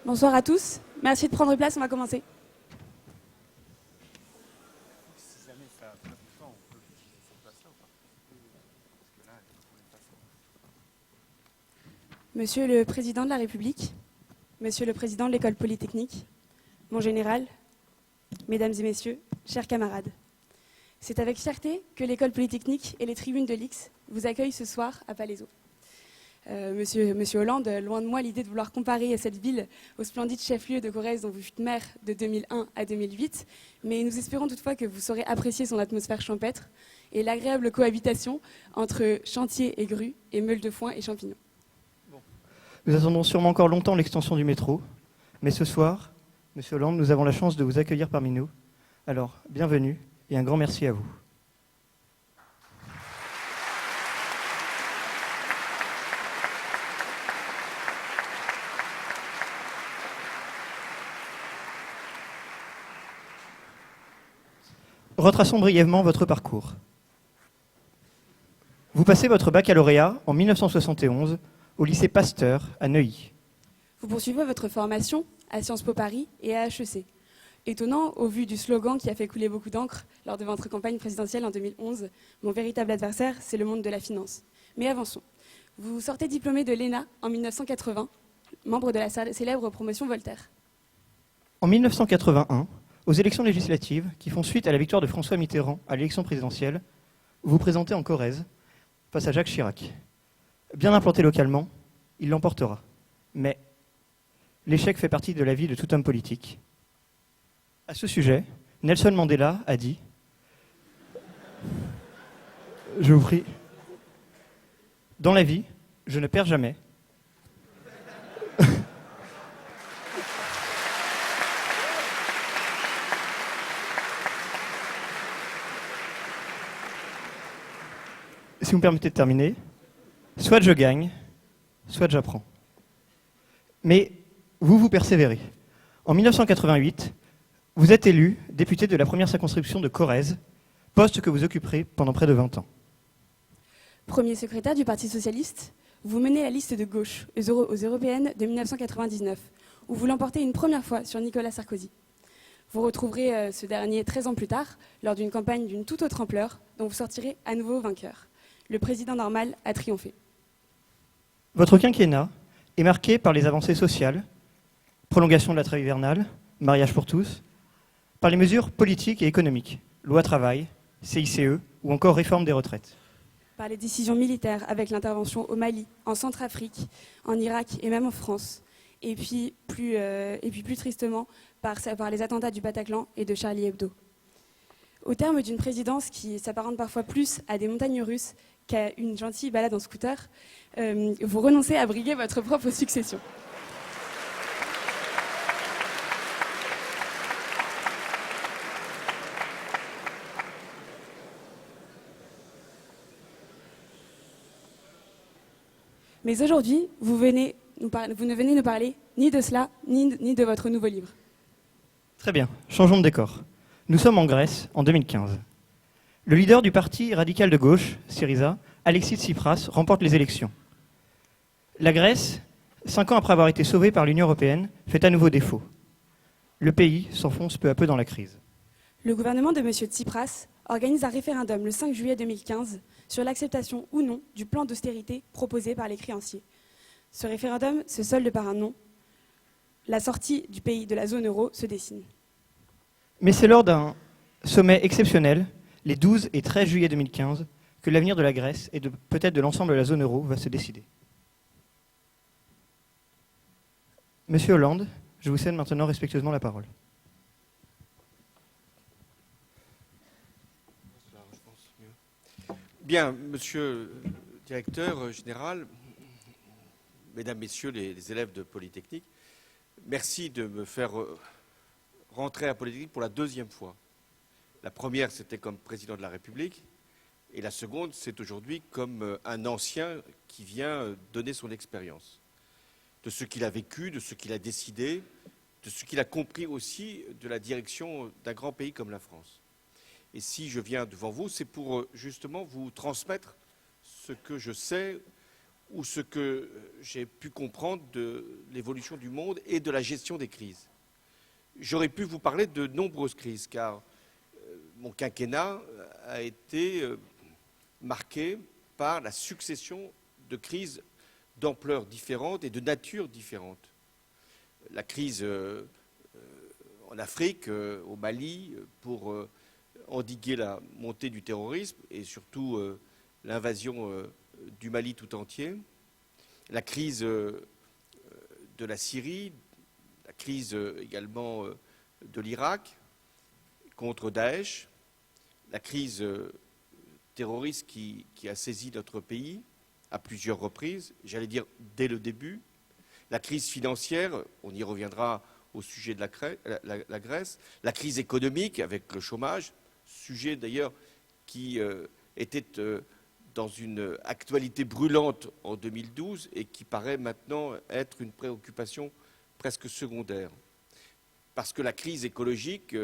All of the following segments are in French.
Bonsoir à tous. Merci de prendre place, on va commencer. Monsieur le Président de la République, Monsieur le Président de l'École Polytechnique, mon général, Mesdames et Messieurs, chers camarades. C'est avec fierté que l'École Polytechnique et les tribunes de l'X vous accueillent ce soir à Palaiseau. Monsieur Hollande, loin de moi l'idée de vouloir comparer cette ville au splendide chef-lieu de Corrèze dont vous fûtes maire de 2001 à 2008, mais nous espérons toutefois que vous saurez apprécier son atmosphère champêtre et l'agréable cohabitation entre chantier et grue et meule de foin et champignons. Nous attendons sûrement encore longtemps l'extension du métro, mais ce soir, Monsieur Hollande, nous avons la chance de vous accueillir parmi nous. Alors, bienvenue et un grand merci à vous. Retraçons brièvement votre parcours. Vous passez votre baccalauréat en 1971 au lycée Pasteur à Neuilly. Vous poursuivez votre formation à Sciences Po Paris et à HEC. Étonnant au vu du slogan qui a fait couler beaucoup d'encre lors de votre campagne présidentielle en 2011, « Mon véritable adversaire, c'est le monde de la finance ». Mais avançons. Vous sortez diplômé de l'ENA en 1980, membre de la célèbre promotion Voltaire. En 1981, aux élections législatives qui font suite à la victoire de François Mitterrand à l'élection présidentielle, vous vous présentez en Corrèze face à Jacques Chirac. Bien implanté localement, il l'emportera. Mais l'échec fait partie de la vie de tout homme politique. À ce sujet, Nelson Mandela a dit « Je vous prie, dans la vie, je ne perds jamais. Si vous me permettez de terminer, soit je gagne, soit j'apprends. Mais vous persévérez. En 1988, vous êtes élu député de la première circonscription de Corrèze, poste que vous occuperez pendant près de 20 ans. Premier secrétaire du Parti socialiste, vous menez la liste de gauche aux européennes de 1999, où vous l'emportez une première fois sur Nicolas Sarkozy. Vous retrouverez ce dernier 13 ans plus tard, lors d'une campagne d'une toute autre ampleur, dont vous sortirez à nouveau vainqueur. Le président normal a triomphé. Votre quinquennat est marqué par les avancées sociales, prolongation de la trêve hivernale, mariage pour tous, par les mesures politiques et économiques, loi travail, CICE ou encore réforme des retraites. Par les décisions militaires avec l'intervention au Mali, en Centrafrique, en Irak et même en France. Et puis plus tristement, par les attentats du Bataclan et de Charlie Hebdo. Au terme d'une présidence qui s'apparente parfois plus à des montagnes russes qu'à une gentille balade en scooter, vous renoncez à briguer votre propre succession. Mais aujourd'hui, vous ne venez nous parler ni de cela, ni de votre nouveau livre. Très bien, changeons de décor. Nous sommes en Grèce, en 2015. Le leader du parti radical de gauche, Syriza, Alexis Tsipras, remporte les élections. La Grèce, 5 ans après avoir été sauvée par l'Union européenne, fait à nouveau défaut. Le pays s'enfonce peu à peu dans la crise. Le gouvernement de M. Tsipras organise un référendum le 5 juillet 2015 sur l'acceptation ou non du plan d'austérité proposé par les créanciers. Ce référendum se solde par un non. La sortie du pays de la zone euro se dessine. Mais c'est lors d'un sommet exceptionnel, les 12 et 13 juillet 2015, que l'avenir de la Grèce et peut-être de l'ensemble de la zone euro va se décider. Monsieur Hollande, je vous cède maintenant respectueusement la parole. Bien, monsieur le directeur général, mesdames, messieurs les élèves de Polytechnique, merci de me faire rentrer à Polytechnique pour la deuxième fois. La première, c'était comme président de la République, et la seconde, c'est aujourd'hui comme un ancien qui vient donner son expérience, de ce qu'il a vécu, de ce qu'il a décidé, de ce qu'il a compris aussi de la direction d'un grand pays comme la France. Et si je viens devant vous, c'est pour justement vous transmettre ce que je sais ou ce que j'ai pu comprendre de l'évolution du monde et de la gestion des crises. J'aurais pu vous parler de nombreuses crises, car mon quinquennat a été marqué par la succession de crises d'ampleur différente et de nature différente. La crise en Afrique, au Mali, pour endiguer la montée du terrorisme et surtout l'invasion du Mali tout entier. La crise de la Syrie, la crise également de l'Irak contre Daesh, la crise terroriste qui a saisi notre pays à plusieurs reprises, j'allais dire dès le début, la crise financière, on y reviendra au sujet de la Grèce, la crise économique avec le chômage, sujet d'ailleurs qui était dans une actualité brûlante en 2012 et qui paraît maintenant être une préoccupation presque secondaire. Parce que la crise écologique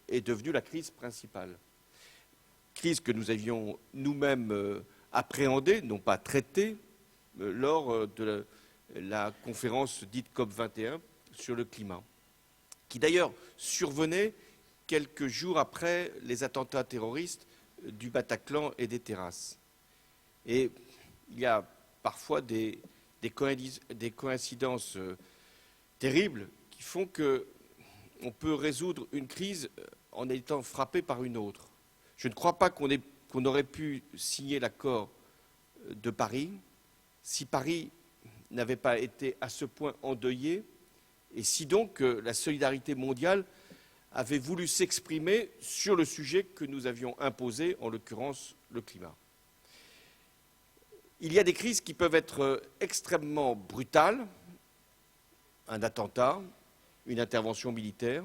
est devenue la crise principale. Crise que nous avions nous-mêmes appréhendée, non pas traitée, lors de la conférence dite COP21 sur le climat, qui d'ailleurs survenait quelques jours après les attentats terroristes du Bataclan et des terrasses. Et il y a parfois des coïncidences terribles qui font qu'on peut résoudre une crise en étant frappé par une autre. Je ne crois pas qu'on aurait pu signer l'accord de Paris si Paris n'avait pas été à ce point endeuillé et si donc la solidarité mondiale avait voulu s'exprimer sur le sujet que nous avions imposé, en l'occurrence le climat. Il y a des crises qui peuvent être extrêmement brutales, un attentat, une intervention militaire,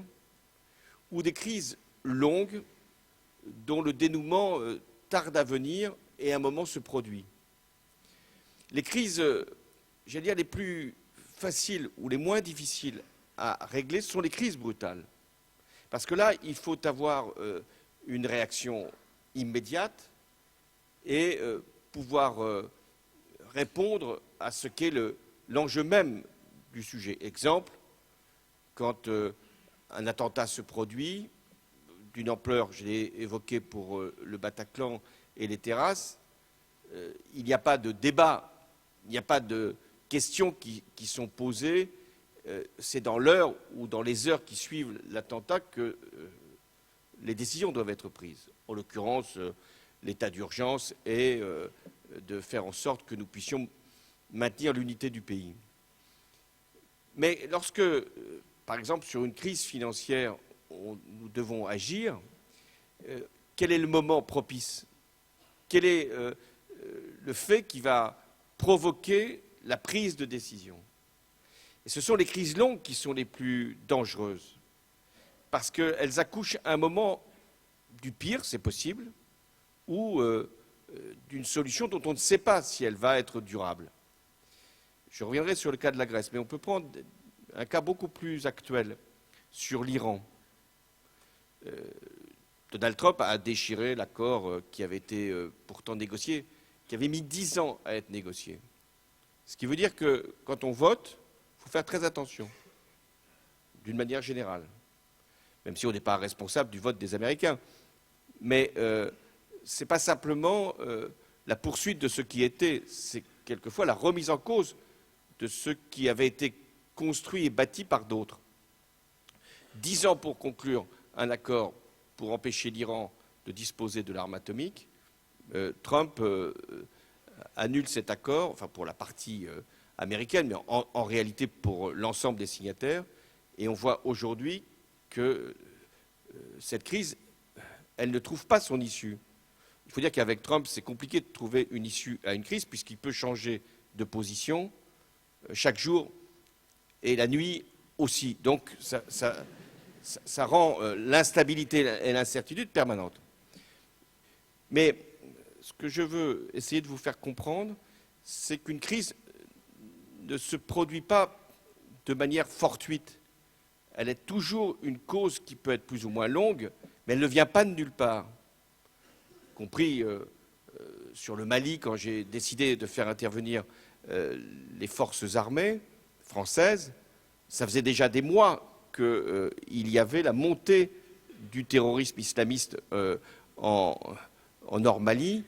ou des crises longues dont le dénouement tarde à venir et à un moment se produit. Les crises, j'allais dire, les plus faciles ou les moins difficiles à régler sont les crises brutales. Parce que là, il faut avoir une réaction immédiate et pouvoir répondre à ce qu'est l'enjeu même du sujet. Exemple, quand un attentat se produit, d'une ampleur, je l'ai évoqué pour le Bataclan et les terrasses, il n'y a pas de débat, il n'y a pas de questions qui sont posées. C'est dans l'heure ou dans les heures qui suivent l'attentat que les décisions doivent être prises. En l'occurrence, l'état d'urgence et de faire en sorte que nous puissions maintenir l'unité du pays. Mais lorsque, par exemple, sur une crise financière, nous devons agir, quel est le moment propice? Quel est le fait qui va provoquer la prise de décision? Et ce sont les crises longues qui sont les plus dangereuses, parce qu'elles accouchent à un moment du pire, c'est possible, ou d'une solution dont on ne sait pas si elle va être durable. Je reviendrai sur le cas de la Grèce, mais on peut prendre un cas beaucoup plus actuel sur l'Iran. Donald Trump a déchiré l'accord qui avait été pourtant négocié, qui avait mis 10 ans à être négocié. Ce qui veut dire que quand on vote, il faut faire très attention, d'une manière générale, même si on n'est pas responsable du vote des Américains. Mais ce n'est pas simplement la poursuite de ce qui était, c'est quelquefois la remise en cause de ce qui avait été construit et bâti par d'autres. 10 ans pour conclure un accord pour empêcher l'Iran de disposer de l'arme atomique. Trump annule cet accord, enfin pour la partie américaine, mais en réalité pour l'ensemble des signataires. Et on voit aujourd'hui que cette crise, elle ne trouve pas son issue. Il faut dire qu'avec Trump, c'est compliqué de trouver une issue à une crise, puisqu'il peut changer de position chaque jour et la nuit aussi. Donc ça rend l'instabilité et l'incertitude permanente. Mais ce que je veux essayer de vous faire comprendre, c'est qu'une crise ne se produit pas de manière fortuite. Elle est toujours une cause qui peut être plus ou moins longue, mais elle ne vient pas de nulle part. Y compris sur le Mali, quand j'ai décidé de faire intervenir les forces armées, française, ça faisait déjà des mois qu'il y avait la montée du terrorisme islamiste en Nord-Mali,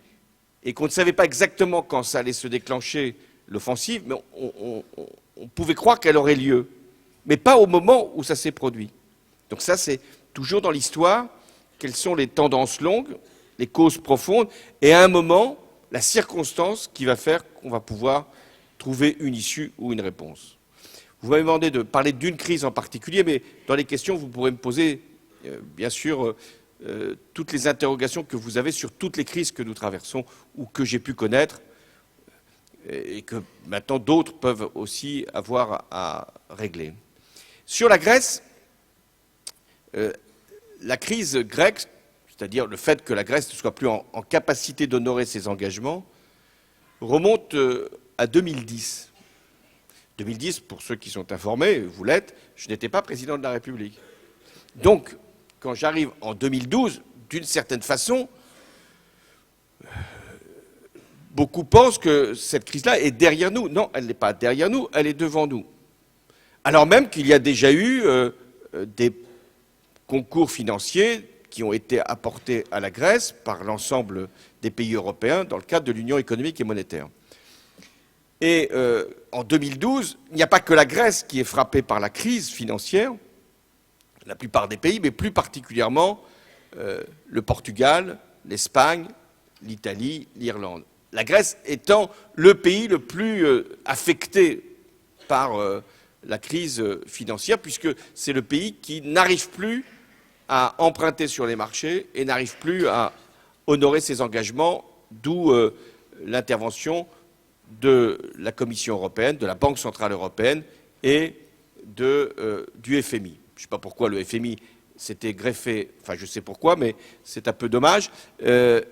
et qu'on ne savait pas exactement quand ça allait se déclencher l'offensive, mais on pouvait croire qu'elle aurait lieu, mais pas au moment où ça s'est produit. Donc ça, c'est toujours dans l'histoire, quelles sont les tendances longues, les causes profondes, et à un moment, la circonstance qui va faire qu'on va pouvoir trouver une issue ou une réponse. Vous m'avez demandé de parler d'une crise en particulier, mais dans les questions, vous pourrez me poser, bien sûr, toutes les interrogations que vous avez sur toutes les crises que nous traversons ou que j'ai pu connaître, et que maintenant d'autres peuvent aussi avoir à régler. Sur la Grèce, la crise grecque, c'est-à-dire le fait que la Grèce ne soit plus en capacité d'honorer ses engagements, remonte à 2010. 2010, pour ceux qui sont informés, vous l'êtes, je n'étais pas président de la République. Donc, quand j'arrive en 2012, d'une certaine façon, beaucoup pensent que cette crise-là est derrière nous. Non, elle n'est pas derrière nous, elle est devant nous. Alors même qu'il y a déjà eu des concours financiers qui ont été apportés à la Grèce par l'ensemble des pays européens dans le cadre de l'Union économique et monétaire. Et en 2012, il n'y a pas que la Grèce qui est frappée par la crise financière, la plupart des pays, mais plus particulièrement le Portugal, l'Espagne, l'Italie, l'Irlande. La Grèce étant le pays le plus affecté par la crise financière, puisque c'est le pays qui n'arrive plus à emprunter sur les marchés et n'arrive plus à honorer ses engagements, d'où l'intervention de la Commission européenne, de la Banque centrale européenne et du FMI. Je ne sais pas pourquoi le FMI s'était greffé, enfin je sais pourquoi, mais c'est un peu dommage,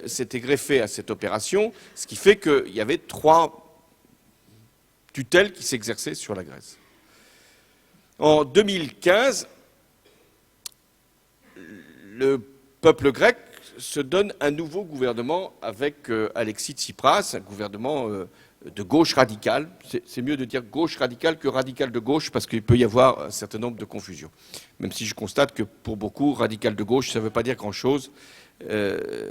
s'était greffé à cette opération, ce qui fait qu'il y avait 3 tutelles qui s'exerçaient sur la Grèce. En 2015, le peuple grec se donne un nouveau gouvernement avec Alexis Tsipras, un gouvernement de gauche radicale. C'est mieux de dire gauche radicale que radicale de gauche, parce qu'il peut y avoir un certain nombre de confusions. Même si je constate que pour beaucoup, radical de gauche, ça ne veut pas dire grand-chose.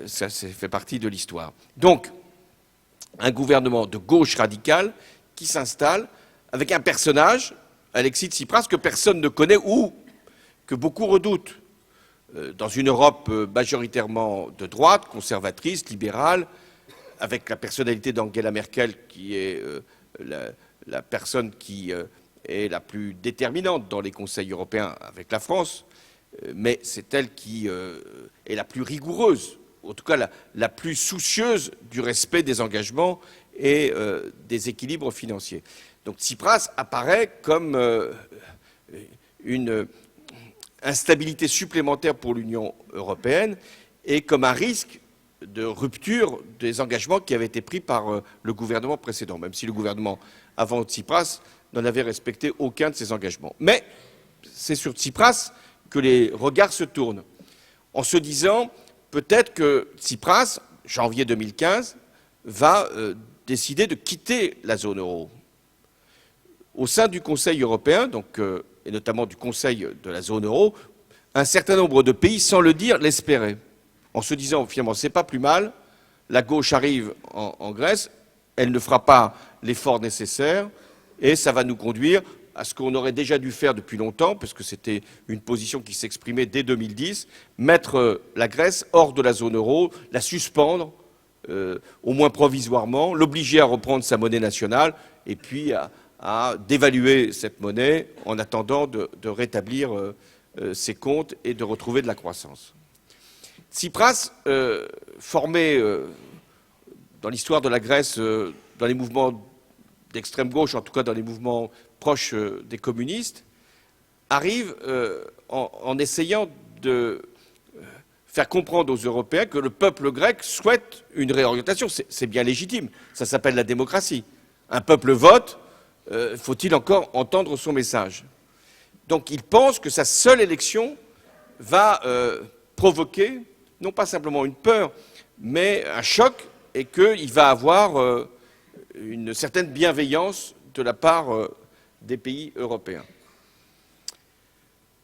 Ça fait partie de l'histoire. Donc, un gouvernement de gauche radicale qui s'installe avec un personnage, Alexis Tsipras, que personne ne connaît ou que beaucoup redoutent. Dans une Europe majoritairement de droite, conservatrice, libérale, avec la personnalité d'Angela Merkel, qui est la personne qui est la plus déterminante dans les conseils européens avec la France, mais c'est elle qui est la plus rigoureuse, en tout cas la plus soucieuse du respect des engagements et des équilibres financiers. Donc Tsipras apparaît comme une instabilité supplémentaire pour l'Union européenne et comme un risque de rupture des engagements qui avaient été pris par le gouvernement précédent, même si le gouvernement avant Tsipras n'en avait respecté aucun de ses engagements. Mais c'est sur Tsipras que les regards se tournent, en se disant peut-être que Tsipras, janvier 2015, va décider de quitter la zone euro. Au sein du Conseil européen, donc, et notamment du Conseil de la zone euro, un certain nombre de pays, sans le dire, l'espéraient, en se disant finalement c'est pas plus mal, la gauche arrive en Grèce, elle ne fera pas l'effort nécessaire et ça va nous conduire à ce qu'on aurait déjà dû faire depuis longtemps, parce que c'était une position qui s'exprimait dès 2010, mettre la Grèce hors de la zone euro, la suspendre, au moins provisoirement, l'obliger à reprendre sa monnaie nationale et puis à dévaluer cette monnaie en attendant de rétablir ses comptes et de retrouver de la croissance. Tsipras, formé dans l'histoire de la Grèce, dans les mouvements d'extrême gauche, en tout cas dans les mouvements proches des communistes, arrive en essayant de faire comprendre aux Européens que le peuple grec souhaite une réorientation. C'est bien légitime, ça s'appelle la démocratie. Un peuple vote, faut-il encore entendre son message? Donc il pense que sa seule élection va provoquer, non pas simplement une peur, mais un choc, et qu'il va avoir une certaine bienveillance de la part des pays européens.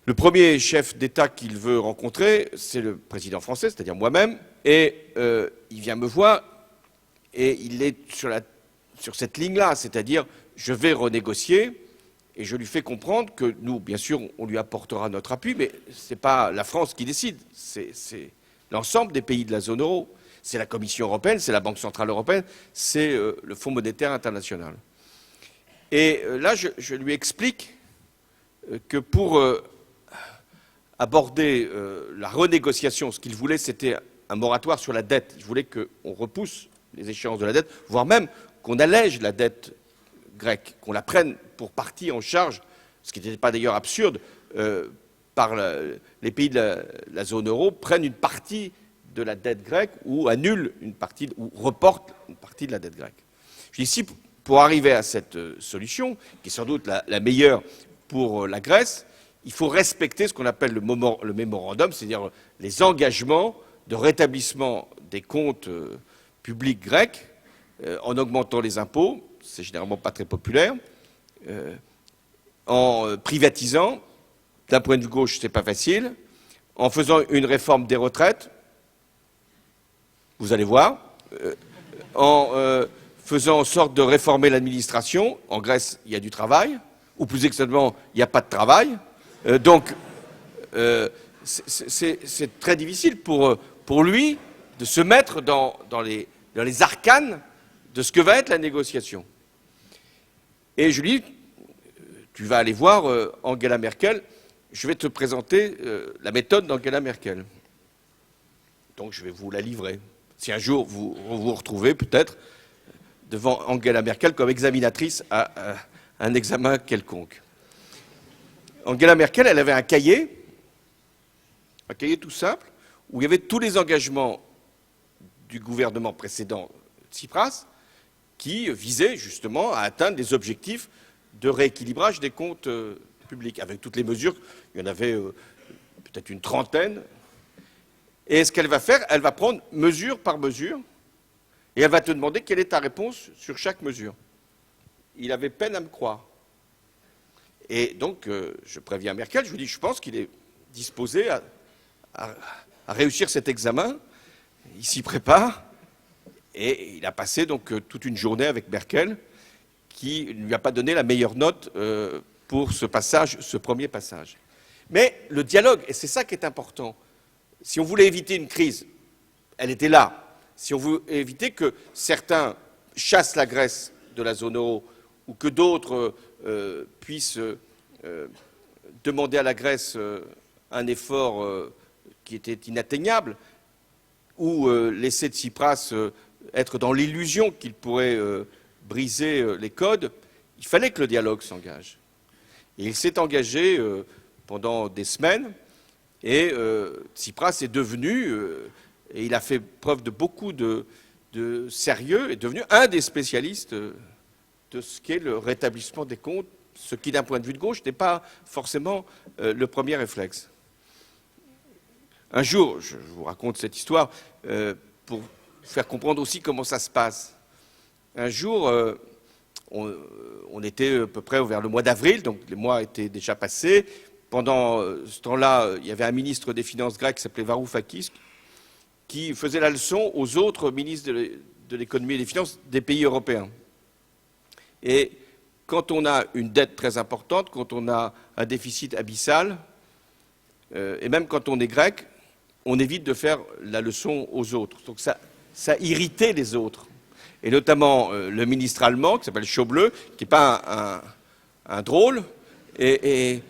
Le premier chef d'État qu'il veut rencontrer, c'est le président français, c'est-à-dire moi-même, et il vient me voir, et il est sur cette ligne-là, c'est-à-dire je vais renégocier, et je lui fais comprendre que nous, bien sûr, on lui apportera notre appui, mais ce n'est pas la France qui décide, c'est l'ensemble des pays de la zone euro. C'est la Commission européenne, c'est la Banque centrale européenne, c'est le Fonds monétaire international. Et là, je lui explique que pour aborder la renégociation, ce qu'il voulait, c'était un moratoire sur la dette. Il voulait qu'on repousse les échéances de la dette, voire même qu'on allège la dette grecque, qu'on la prenne pour partie en charge, ce qui n'était pas d'ailleurs absurde, par les pays de la zone euro prennent une partie de la dette grecque ou annulent une partie, ou reportent une partie de la dette grecque. Je dis ici, pour arriver à cette solution, qui est sans doute la meilleure pour la Grèce, il faut respecter ce qu'on appelle le mémorandum, c'est-à-dire les engagements de rétablissement des comptes publics grecs en augmentant les impôts, c'est généralement pas très populaire, en privatisant, d'un point de vue gauche, c'est pas facile, en faisant une réforme des retraites, vous allez voir, en faisant en sorte de réformer l'administration. En Grèce, il y a du travail, ou plus exactement, il n'y a pas de travail. Donc, c'est très difficile pour lui de se mettre dans les arcanes de ce que va être la négociation. Et je lui dis, tu vas aller voir Angela Merkel, je vais te présenter la méthode d'Angela Merkel. Donc je vais vous la livrer. Si un jour vous vous retrouvez peut-être devant Angela Merkel comme examinatrice à un examen quelconque. Angela Merkel, elle avait un cahier tout simple, où il y avait tous les engagements du gouvernement précédent Tsipras qui visaient justement à atteindre des objectifs de rééquilibrage des comptes publics, avec toutes les mesures. Il y en avait peut-être une trentaine. Et ce qu'elle va faire, elle va prendre mesure par mesure, et elle va te demander quelle est ta réponse sur chaque mesure. Il avait peine à me croire. Et donc, je préviens Merkel, je lui dis, je pense qu'il est disposé à réussir cet examen. Il s'y prépare, et il a passé donc toute une journée avec Merkel, qui ne lui a pas donné la meilleure note pour ce passage, ce premier passage. Mais le dialogue, et c'est ça qui est important, si on voulait éviter une crise, elle était là. Si on voulait éviter que certains chassent la Grèce de la zone euro, ou que d'autres puissent demander à la Grèce un effort qui était inatteignable, ou laisser Tsipras être dans l'illusion qu'il pourrait briser les codes, il fallait que le dialogue s'engage. Et il s'est engagé pendant des semaines, et Tsipras est devenu, et il a fait preuve de beaucoup de sérieux, est devenu un des spécialistes de ce qu'est le rétablissement des comptes, ce qui, d'un point de vue de gauche, n'est pas forcément le premier réflexe. Un jour, je vous raconte cette histoire pour faire comprendre aussi comment ça se passe. Un jour, on était à peu près vers le mois d'avril, donc les mois étaient déjà passés. Pendant ce temps-là, il y avait un ministre des Finances grec qui s'appelait Varoufakis, qui faisait la leçon aux autres ministres de l'économie et des finances des pays européens. Et quand on a une dette très importante, quand on a un déficit abyssal, et même quand on est grec, on évite de faire la leçon aux autres. Donc ça irritait les autres. Et notamment le ministre allemand, qui s'appelle Schäuble, qui n'est pas un drôle, et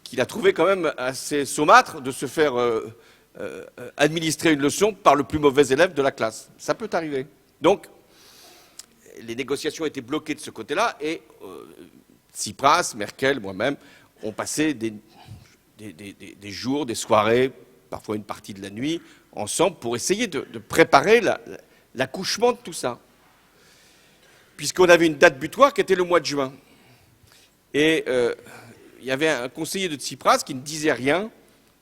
qu'il a trouvé quand même assez saumâtre de se faire administrer une leçon par le plus mauvais élève de la classe. Ça peut arriver. Donc, les négociations étaient bloquées de ce côté-là, et Tsipras, Merkel, moi-même, ont passé des jours, des soirées, parfois une partie de la nuit, ensemble, pour essayer de préparer l'accouchement de tout ça. Puisqu'on avait une date butoir qui était le mois de juin. Et il y avait un conseiller de Tsipras qui ne disait rien.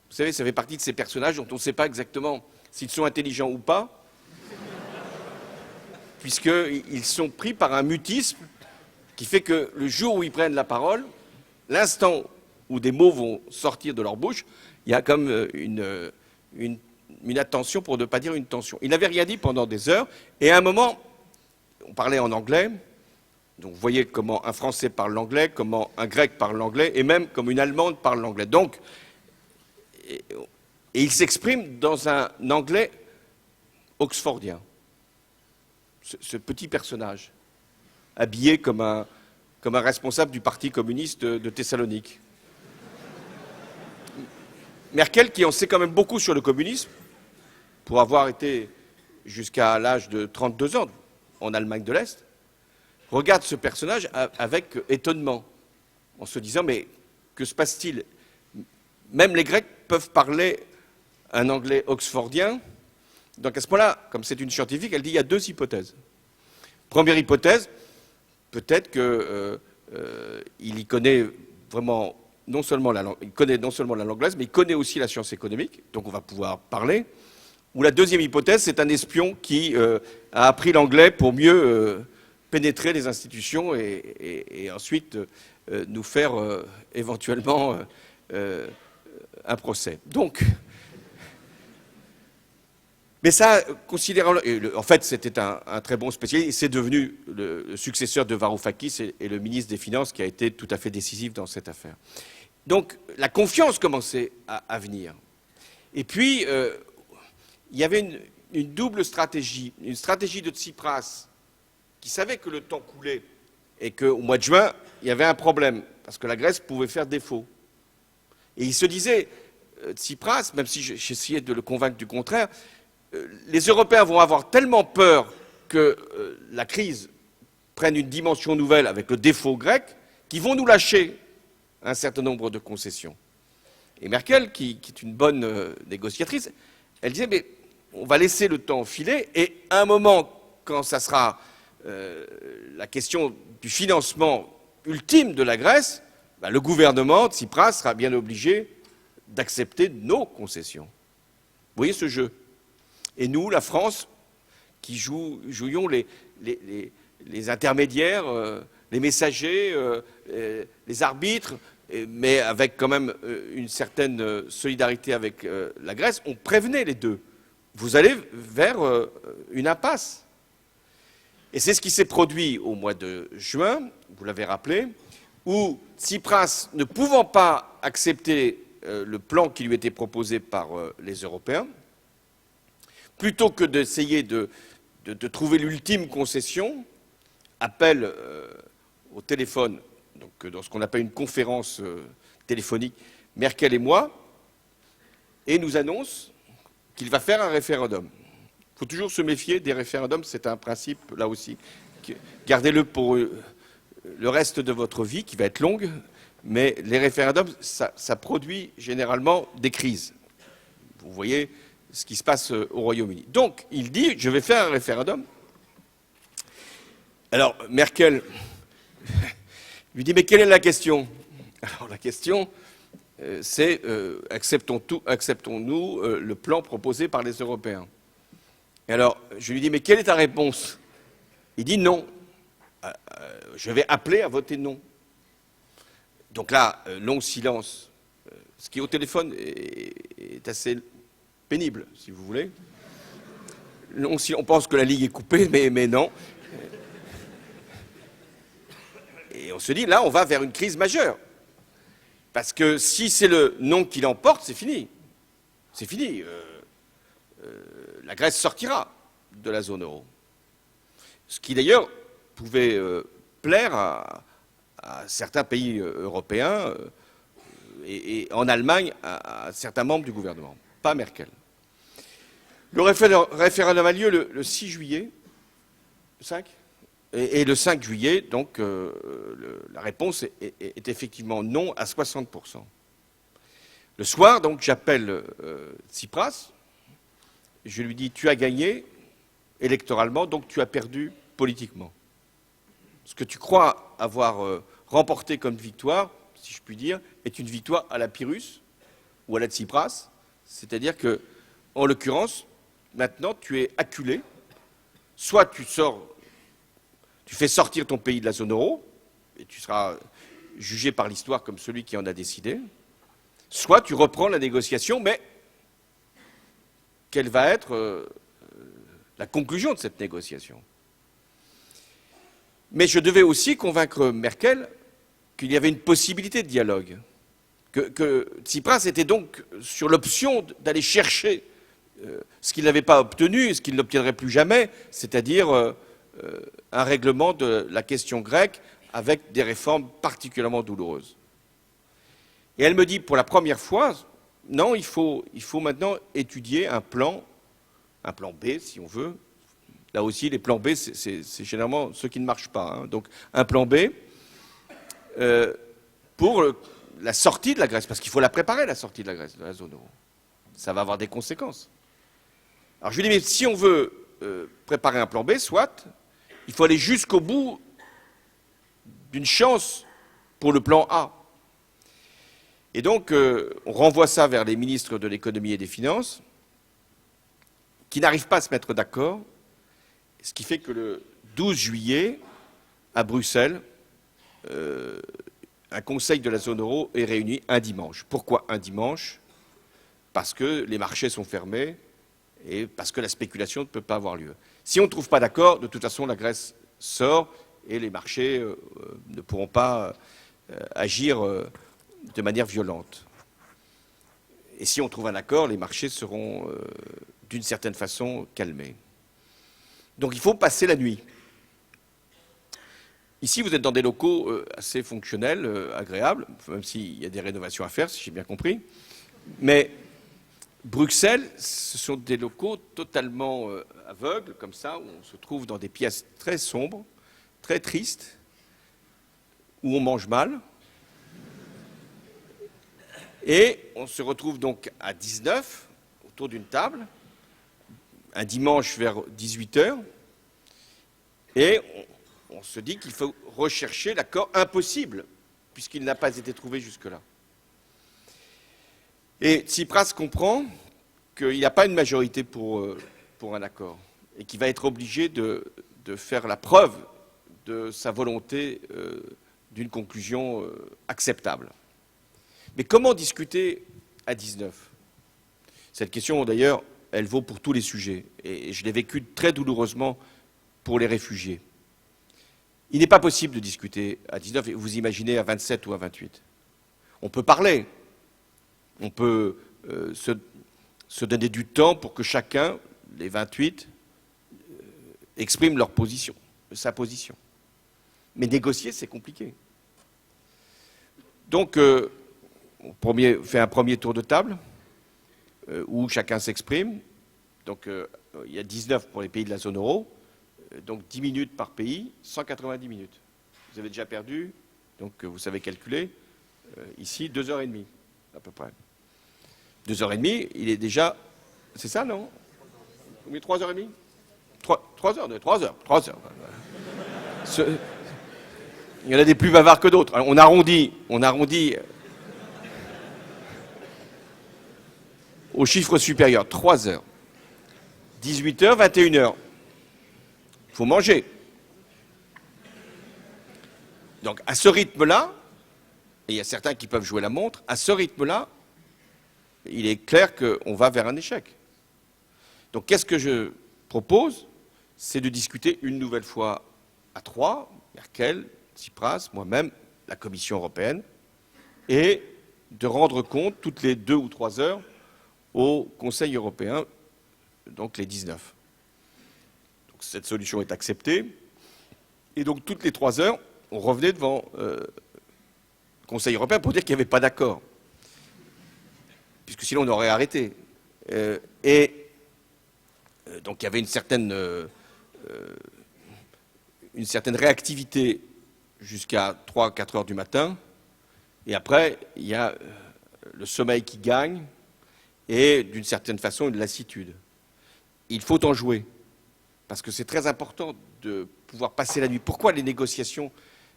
Vous savez, ça fait partie de ces personnages dont on ne sait pas exactement s'ils sont intelligents ou pas, puisqu'ils sont pris par un mutisme qui fait que le jour où ils prennent la parole, l'instant où des mots vont sortir de leur bouche, il y a comme une attention, pour ne pas dire une tension. Il n'avait rien dit pendant des heures, et à un moment, on parlait en anglais, donc vous voyez comment un Français parle l'anglais, comment un Grec parle l'anglais, et même comme une Allemande parle l'anglais. Donc, et il s'exprime dans un anglais oxfordien. Ce petit personnage, habillé comme un responsable du Parti communiste de Thessalonique. Merkel, qui en sait quand même beaucoup sur le communisme, pour avoir été jusqu'à l'âge de 32 ans en Allemagne de l'Est, regarde ce personnage avec étonnement, en se disant, mais que se passe-t-il? Même les Grecs peuvent parler un anglais oxfordien. Donc à ce point-là, comme c'est une scientifique, elle dit, il y a deux hypothèses. Première hypothèse, peut-être qu'il y connaît vraiment non seulement la langue, il connaît non seulement la langue anglaise, mais il connaît aussi la science économique, donc on va pouvoir parler. Ou la deuxième hypothèse, c'est un espion qui a appris l'anglais pour mieux pénétrer les institutions et ensuite nous faire éventuellement un procès. Donc, mais ça, considérant, en fait, c'était un très bon spécialiste. C'est devenu le successeur de Varoufakis et le ministre des Finances qui a été tout à fait décisif dans cette affaire. Donc, la confiance commençait à venir. Et puis, il y avait une double stratégie. Une stratégie de Tsipras, qui savait que le temps coulait et qu'au mois de juin, il y avait un problème, parce que la Grèce pouvait faire défaut. Et il se disait, Tsipras, même si j'essayais de le convaincre du contraire, les Européens vont avoir tellement peur que la crise prenne une dimension nouvelle avec le défaut grec, qu'ils vont nous lâcher un certain nombre de concessions. Et Merkel, qui est une bonne négociatrice, elle disait, mais on va laisser le temps filer, et à un moment, quand ça sera la question du financement ultime de la Grèce, ben, le gouvernement, Tsipras, sera bien obligé d'accepter nos concessions. Vous voyez ce jeu? Et nous, la France, qui jouions les intermédiaires, les messagers, les arbitres, mais avec quand même une certaine solidarité avec la Grèce, on prévenait les deux. Vous allez vers une impasse. Et c'est ce qui s'est produit au mois de juin, vous l'avez rappelé, où Tsipras, ne pouvant pas accepter le plan qui lui était proposé par les Européens, plutôt que d'essayer de trouver l'ultime concession, appelle au téléphone, donc dans ce qu'on appelle une conférence téléphonique, Merkel et moi, et nous annonce qu'il va faire un référendum. Il faut toujours se méfier des référendums, c'est un principe, là aussi. Gardez-le pour le reste de votre vie, qui va être longue, mais les référendums, ça produit généralement des crises. Vous voyez ce qui se passe au Royaume-Uni. Donc, il dit, je vais faire un référendum. Alors, Merkel lui dit, mais quelle est la question? Alors, la question, c'est, acceptons-nous le plan proposé par les Européens? Et alors, je lui dis, mais quelle est ta réponse? Il dit non. Je vais appeler à voter non. Donc là, long silence. Ce qui, au téléphone, est assez pénible, si vous voulez. On pense que la ligne est coupée, mais non. Et on se dit, là, on va vers une crise majeure. Parce que si c'est le non qui l'emporte, c'est fini. C'est fini. La Grèce sortira de la zone euro. Ce qui, d'ailleurs, pouvait plaire à certains pays européens et en Allemagne à certains membres du gouvernement. Pas Merkel. Le référendum a lieu le 6 juillet, le 5, et le 5 juillet, donc, la réponse est effectivement non à 60%. Le soir, donc, j'appelle Tsipras, je lui dis, tu as gagné électoralement, donc tu as perdu politiquement. Ce que tu crois avoir remporté comme victoire, si je puis dire, est une victoire à la Pyrrhus ou à la Tsipras, c'est-à-dire que, en l'occurrence, maintenant tu es acculé, soit tu fais sortir ton pays de la zone euro, et tu seras jugé par l'histoire comme celui qui en a décidé, soit tu reprends la négociation, mais quelle va être la conclusion de cette négociation? Mais je devais aussi convaincre Merkel qu'il y avait une possibilité de dialogue, que Tsipras était donc sur l'option d'aller chercher ce qu'il n'avait pas obtenu, ce qu'il n'obtiendrait plus jamais, c'est-à-dire un règlement de la question grecque avec des réformes particulièrement douloureuses. Et elle me dit pour la première fois, non, il faut maintenant étudier un plan B si on veut. Là aussi, les plans B, c'est généralement ceux qui ne marchent pas. Hein. Donc un plan B pour la sortie de la Grèce, parce qu'il faut la préparer, la sortie de la Grèce, de la zone euro. Ça va avoir des conséquences. Alors je lui dis, mais si on veut préparer un plan B, soit, il faut aller jusqu'au bout d'une chance pour le plan A. Et donc, on renvoie ça vers les ministres de l'économie et des finances, qui n'arrivent pas à se mettre d'accord, ce qui fait que le 12 juillet, à Bruxelles, un conseil de la zone euro est réuni un dimanche. Pourquoi un dimanche? Parce que les marchés sont fermés et parce que la spéculation ne peut pas avoir lieu. Si on ne trouve pas d'accord, de toute façon, la Grèce sort et les marchés ne pourront pas agir de manière violente. Et si on trouve un accord, les marchés seront d'une certaine façon calmés. Donc il faut passer la nuit. Ici, vous êtes dans des locaux assez fonctionnels, agréables, même s'il y a des rénovations à faire, si j'ai bien compris. Mais Bruxelles, ce sont des locaux totalement aveugles, comme ça, où on se trouve dans des pièces très sombres, très tristes, où on mange mal. Et on se retrouve donc à 19, autour d'une table, un dimanche vers 18h, et on se dit qu'il faut rechercher l'accord impossible, puisqu'il n'a pas été trouvé jusque-là. Et Tsipras comprend qu'il n'y a pas une majorité pour un accord, et qu'il va être obligé de faire la preuve de sa volonté d'une conclusion acceptable. Mais comment discuter à 19? Cette question, d'ailleurs, elle vaut pour tous les sujets, et je l'ai vécue très douloureusement pour les réfugiés. Il n'est pas possible de discuter à 19, et vous imaginez à 27 ou à 28. On peut parler, on peut se donner du temps pour que chacun, les 28, exprime leur position, sa position. Mais négocier, c'est compliqué. Donc, on fait un premier tour de table, où chacun s'exprime. Donc, il y a 19 pour les pays de la zone euro. Donc 10 minutes par pays, 190 minutes. Vous avez déjà perdu, donc vous savez calculer, ici 2h30 à peu près. 2h30, il est déjà... C'est ça, non? Oui, 3h30 3 heures. Il y en a des plus bavards que d'autres. Alors, on arrondit au chiffre supérieur, 3 heures. 18h, 21h. Il faut manger. Donc à ce rythme-là, et il y a certains qui peuvent jouer la montre, à ce rythme-là, il est clair qu'on va vers un échec. Donc qu'est-ce que je propose? C'est de discuter une nouvelle fois à 3, Merkel, Tsipras, moi-même, la Commission européenne, et de rendre compte toutes les 2 ou 3 heures au Conseil européen, donc les 19. Cette solution est acceptée. Et donc, toutes les 3 heures, on revenait devant le Conseil européen pour dire qu'il n'y avait pas d'accord. Puisque sinon, on aurait arrêté. Donc, il y avait une certaine réactivité jusqu'à 3-4 heures du matin. Et après, il y a le sommeil qui gagne et, d'une certaine façon, une lassitude. Il faut en jouer. Parce que c'est très important de pouvoir passer la nuit. Pourquoi les négociations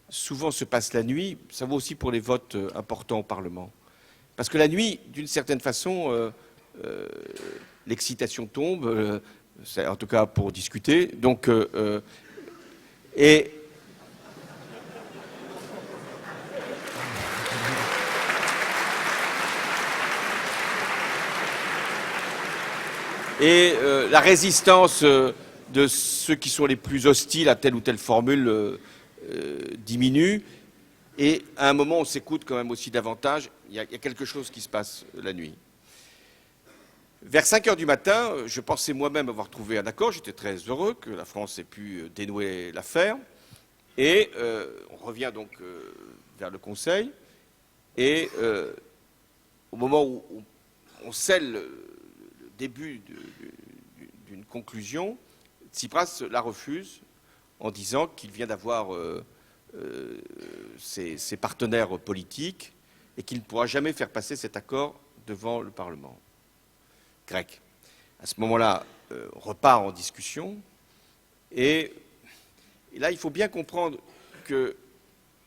souvent se passent la nuit? Ça vaut aussi pour les votes importants au Parlement. Parce que la nuit, d'une certaine façon, l'excitation tombe, en tout cas pour discuter. Donc, et et la résistance de ceux qui sont les plus hostiles à telle ou telle formule diminue. Et à un moment, on s'écoute quand même aussi davantage. Il y a quelque chose qui se passe la nuit. Vers 5 heures du matin, je pensais moi-même avoir trouvé un accord. J'étais très heureux que la France ait pu dénouer l'affaire. Et on revient donc vers le Conseil. Et au moment où on scelle le début d'une conclusion, Tsipras la refuse en disant qu'il vient d'avoir ses partenaires politiques et qu'il ne pourra jamais faire passer cet accord devant le Parlement grec. À ce moment-là, on repart en discussion et là, il faut bien comprendre qu'une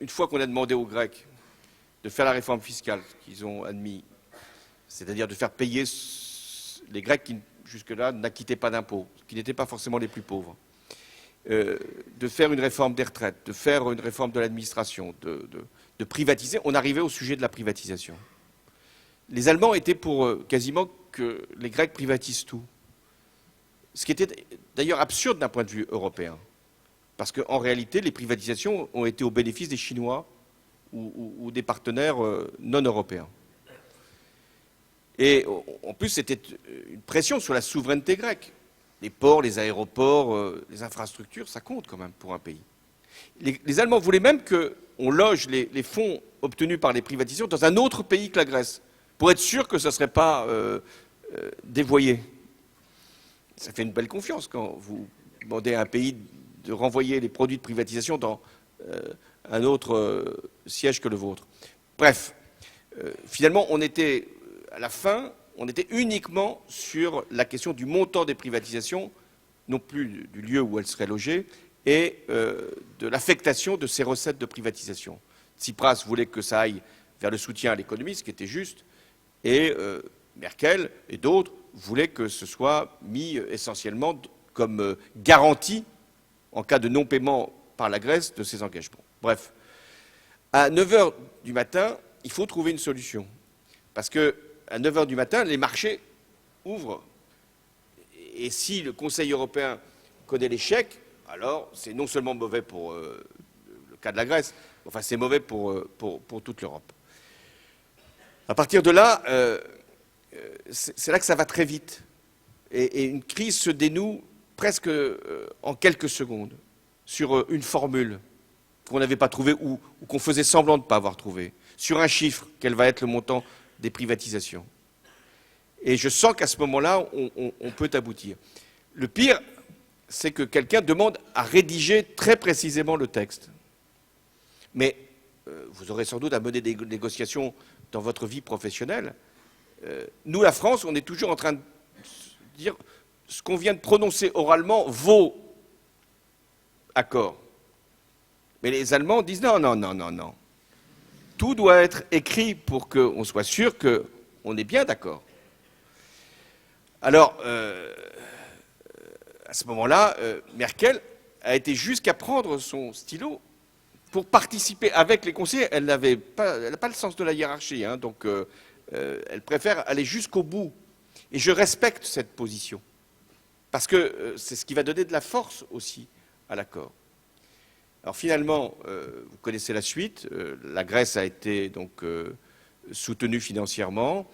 fois qu'on a demandé aux Grecs de faire la réforme fiscale qu'ils ont admis, c'est-à-dire de faire payer les Grecs qui, jusque-là, n'acquittaient pas d'impôts, qui n'étaient pas forcément les plus pauvres, de faire une réforme des retraites, de faire une réforme de l'administration, de privatiser, on arrivait au sujet de la privatisation. Les Allemands étaient pour quasiment que les Grecs privatisent tout. Ce qui était d'ailleurs absurde d'un point de vue européen. Parce qu'en réalité, les privatisations ont été au bénéfice des Chinois ou des partenaires non européens. Et en plus, c'était une pression sur la souveraineté grecque. Les ports, les aéroports, les infrastructures, ça compte quand même pour un pays. Les Allemands voulaient même qu'on loge les fonds obtenus par les privatisations dans un autre pays que la Grèce, pour être sûr que ça ne serait pas dévoyé. Ça fait une belle confiance quand vous demandez à un pays de renvoyer les produits de privatisation dans un autre siège que le vôtre. Bref, finalement, on était, à la fin, on était uniquement sur la question du montant des privatisations, non plus du lieu où elles seraient logées, et de l'affectation de ces recettes de privatisation. Tsipras voulait que ça aille vers le soutien à l'économie, ce qui était juste, et Merkel et d'autres voulaient que ce soit mis essentiellement comme garantie en cas de non-paiement par la Grèce de ses engagements. Bref, à 9 heures du matin, il faut trouver une solution. Parce qu'à 9 heures du matin, les marchés ouvrent. Et si le Conseil européen connaît l'échec, alors c'est non seulement mauvais pour le cas de la Grèce, enfin c'est mauvais pour toute l'Europe. À partir de là, c'est là que ça va très vite. Et une crise se dénoue presque en quelques secondes sur une formule qu'on n'avait pas trouvée ou qu'on faisait semblant de ne pas avoir trouvée, sur un chiffre, quel va être le montant des privatisations. Et je sens qu'à ce moment-là, on peut aboutir. Le pire, c'est que quelqu'un demande à rédiger très précisément le texte. Mais vous aurez sans doute à mener des négociations dans votre vie professionnelle. Nous, la France, on est toujours en train de dire ce qu'on vient de prononcer oralement vaut accord. Mais les Allemands disent non, non, non, non, non. Tout doit être écrit pour qu'on soit sûr qu'on est bien d'accord. Alors, à ce moment-là, Merkel a été jusqu'à prendre son stylo pour participer avec les conseillers. Elle n'a pas le sens de la hiérarchie, hein, donc elle préfère aller jusqu'au bout. Et je respecte cette position, parce que c'est ce qui va donner de la force aussi à l'accord. Alors finalement, vous connaissez la suite, la Grèce a été donc soutenue financièrement,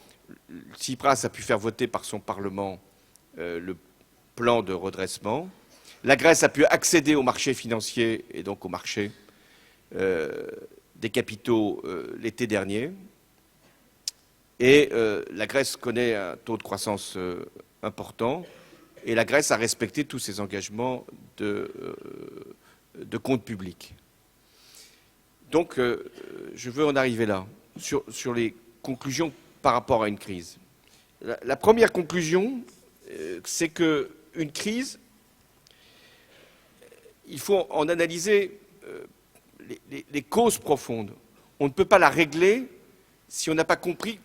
Tsipras a pu faire voter par son Parlement le plan de redressement, la Grèce a pu accéder au marché financier et donc au marché des capitaux l'été dernier, et la Grèce connaît un taux de croissance important, et la Grèce a respecté tous ses engagements de compte public. Donc, je veux en arriver là, sur les conclusions par rapport à une crise. La première conclusion, c'est qu'une crise, il faut en analyser les causes profondes. On ne peut pas la régler si on n'a pas compris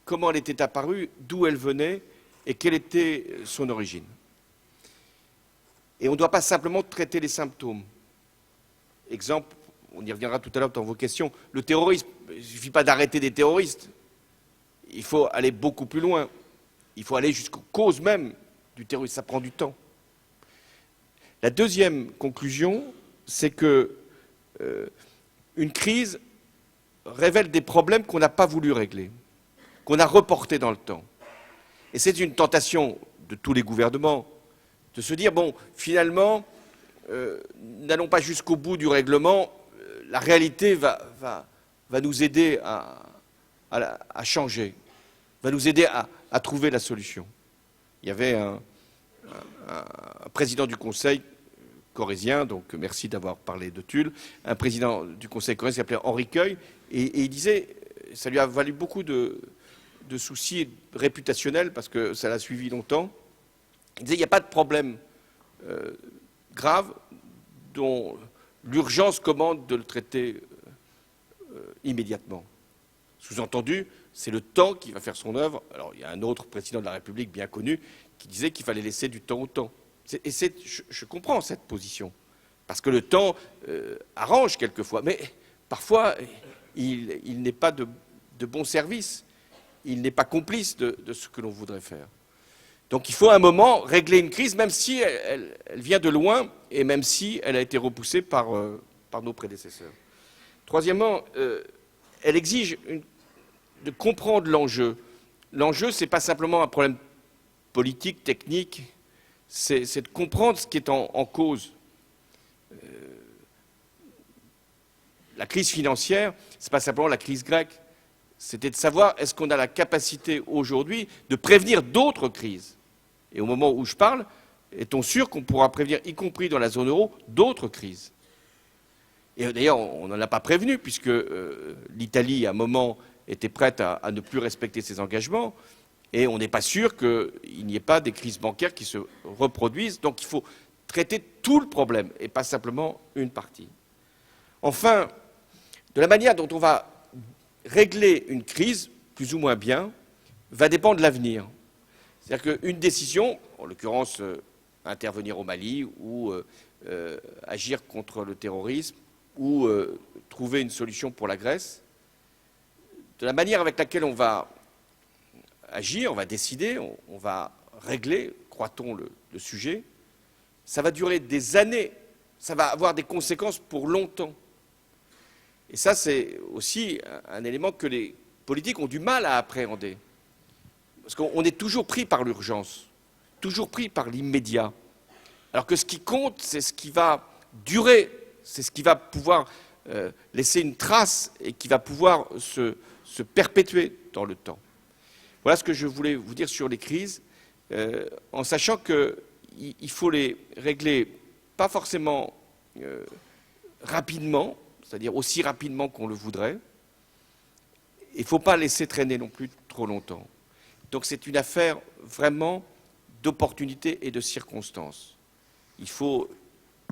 comment elle était apparue, d'où elle venait et quelle était son origine. Et on ne doit pas simplement traiter les symptômes. Exemple, on y reviendra tout à l'heure dans vos questions, le terrorisme, il ne suffit pas d'arrêter des terroristes. Il faut aller beaucoup plus loin. Il faut aller jusqu'aux causes même du terrorisme. Ça prend du temps. La deuxième conclusion, c'est que une crise révèle des problèmes qu'on n'a pas voulu régler, qu'on a reportés dans le temps. Et c'est une tentation de tous les gouvernements de se dire, bon, finalement, n'allons pas jusqu'au bout du règlement, la réalité va nous aider à changer, va nous aider à trouver la solution. Il y avait un président du Conseil corrézien, donc merci d'avoir parlé de Tulle, un président du Conseil corrézien qui s'appelait Henri Queuille, et il disait, ça lui a valu beaucoup de soucis réputationnels, parce que ça l'a suivi longtemps, il disait, il n'y a pas de problème grave dont l'urgence commande de le traiter immédiatement. Sous-entendu, c'est le temps qui va faire son œuvre. Alors, il y a un autre président de la République bien connu qui disait qu'il fallait laisser du temps au temps. Je comprends cette position, parce que le temps arrange quelquefois, mais parfois, il n'est pas de bon service, il n'est pas complice de ce que l'on voudrait faire. Donc il faut à un moment régler une crise, même si elle vient de loin et même si elle a été repoussée par nos prédécesseurs. Troisièmement, elle exige de comprendre l'enjeu. L'enjeu, ce n'est pas simplement un problème politique, technique, c'est de comprendre ce qui est en cause. La crise financière, ce n'est pas simplement la crise grecque, c'était de savoir est-ce qu'on a la capacité aujourd'hui de prévenir d'autres crises. Et au moment où je parle, est-on sûr qu'on pourra prévenir, y compris dans la zone euro, d'autres crises? Et d'ailleurs, on n'en a pas prévenu, puisque l'Italie, à un moment, était prête à ne plus respecter ses engagements, et on n'est pas sûr qu'il n'y ait pas des crises bancaires qui se reproduisent. Donc il faut traiter tout le problème, et pas simplement une partie. Enfin, de la manière dont on va régler une crise, plus ou moins bien, va dépendre de l'avenir. C'est-à-dire qu'une décision, en l'occurrence intervenir au Mali ou agir contre le terrorisme ou trouver une solution pour la Grèce, de la manière avec laquelle on va agir, on va décider, on va régler, croit-on, le sujet, ça va durer des années, ça va avoir des conséquences pour longtemps. Et ça, c'est aussi un élément que les politiques ont du mal à appréhender. Parce qu'on est toujours pris par l'urgence, toujours pris par l'immédiat. Alors que ce qui compte, c'est ce qui va durer, c'est ce qui va pouvoir laisser une trace et qui va pouvoir se perpétuer dans le temps. Voilà ce que je voulais vous dire sur les crises, en sachant qu'il faut les régler pas forcément rapidement, c'est-à-dire aussi rapidement qu'on le voudrait. Il ne faut pas laisser traîner non plus trop longtemps. Donc c'est une affaire vraiment d'opportunité et de circonstances. Il faut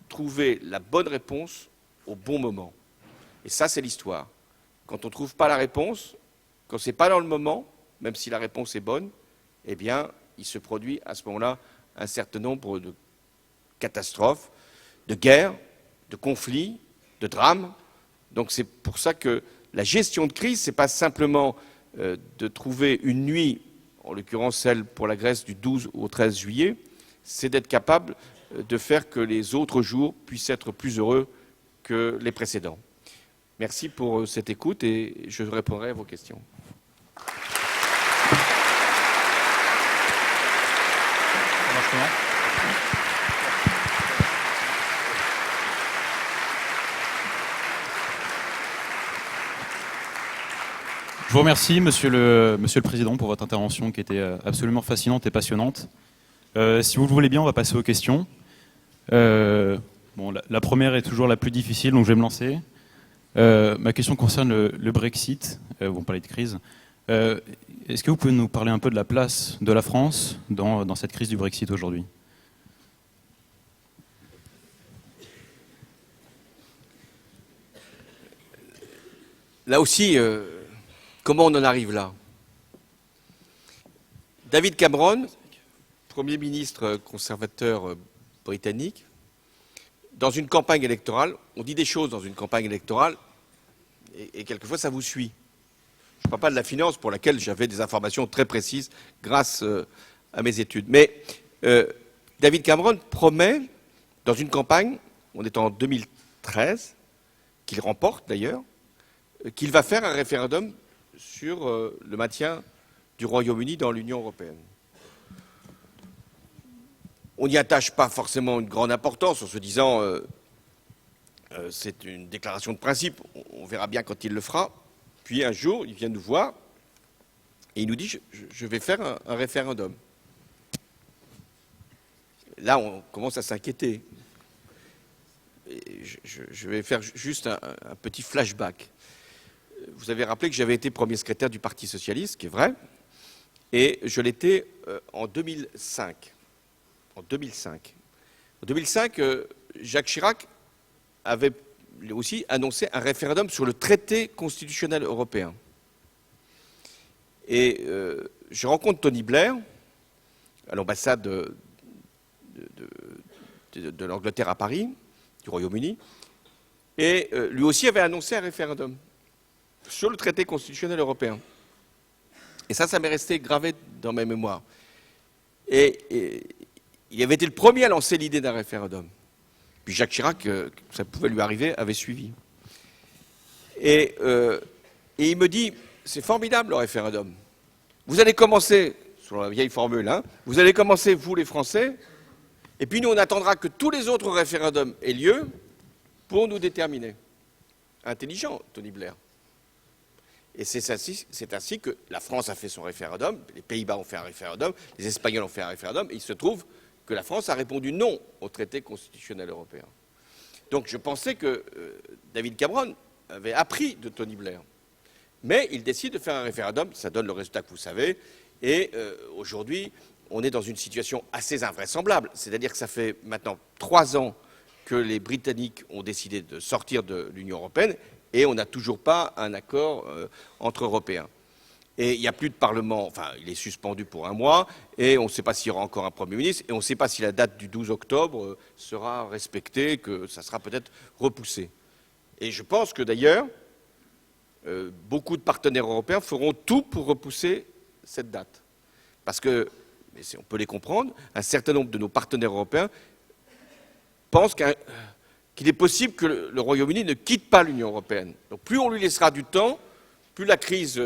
trouver la bonne réponse au bon moment. Et ça, c'est l'histoire. Quand on ne trouve pas la réponse, quand ce n'est pas dans le moment, même si la réponse est bonne, eh bien, il se produit à ce moment-là un certain nombre de catastrophes, de guerres, de conflits, de drames. Donc c'est pour ça que la gestion de crise, ce n'est pas simplement de trouver une nuit, en l'occurrence celle pour la Grèce du 12 au 13 juillet, c'est d'être capable de faire que les autres jours puissent être plus heureux que les précédents. Merci pour cette écoute et je répondrai à vos questions. Je vous remercie, Monsieur le Président, pour votre intervention qui était absolument fascinante et passionnante. Si vous le voulez bien, on va passer aux questions. La première est toujours la plus difficile, donc je vais me lancer. Ma question concerne le Brexit. Vous parlez de crise. Est-ce que vous pouvez nous parler un peu de la place de la France dans cette crise du Brexit aujourd'hui ? Là aussi, comment on en arrive là? David Cameron, Premier ministre conservateur britannique, dans une campagne électorale, on dit des choses dans une campagne électorale, et quelquefois ça vous suit. Je ne parle pas de la finance pour laquelle j'avais des informations très précises grâce à mes études. Mais David Cameron promet, dans une campagne, on est en 2013, qu'il remporte d'ailleurs, qu'il va faire un référendum sur le maintien du Royaume-Uni dans l'Union européenne. On n'y attache pas forcément une grande importance en se disant c'est une déclaration de principe, on verra bien quand il le fera. Puis un jour, il vient nous voir et il nous dit je vais faire un référendum. Là, on commence à s'inquiéter. Je vais faire juste un petit flashback. Vous avez rappelé que j'avais été premier secrétaire du Parti socialiste, ce qui est vrai, et je l'étais en 2005. En 2005. En 2005, Jacques Chirac avait aussi annoncé un référendum sur le traité constitutionnel européen. Et je rencontre Tony Blair à l'ambassade de l'Angleterre à Paris, du Royaume-Uni, et lui aussi avait annoncé un référendum sur le traité constitutionnel européen. Et ça m'est resté gravé dans ma mémoire. Et il avait été le premier à lancer l'idée d'un référendum. Puis Jacques Chirac, ça pouvait lui arriver, avait suivi. Et il me dit, c'est formidable le référendum. Vous allez commencer, sur la vieille formule, hein, vous allez commencer, vous les Français, et puis nous on attendra que tous les autres référendums aient lieu pour nous déterminer. Intelligent, Tony Blair. Et c'est ainsi que la France a fait son référendum, les Pays-Bas ont fait un référendum, les Espagnols ont fait un référendum, et il se trouve que la France a répondu non au traité constitutionnel européen. Donc je pensais que David Cameron avait appris de Tony Blair. Mais il décide de faire un référendum, ça donne le résultat que vous savez, et aujourd'hui, on est dans une situation assez invraisemblable. C'est-à-dire que ça fait maintenant 3 ans que les Britanniques ont décidé de sortir de l'Union européenne, et on n'a toujours pas un accord entre Européens. Et il n'y a plus de Parlement, enfin, il est suspendu pour 1 mois, et on ne sait pas s'il y aura encore un Premier ministre, et on ne sait pas si la date du 12 octobre sera respectée, que ça sera peut-être repoussé. Et je pense que d'ailleurs, beaucoup de partenaires européens feront tout pour repousser cette date. Parce que, mais on peut les comprendre, un certain nombre de nos partenaires européens pensent qu'il est possible que le Royaume-Uni ne quitte pas l'Union européenne. Donc plus on lui laissera du temps, plus la crise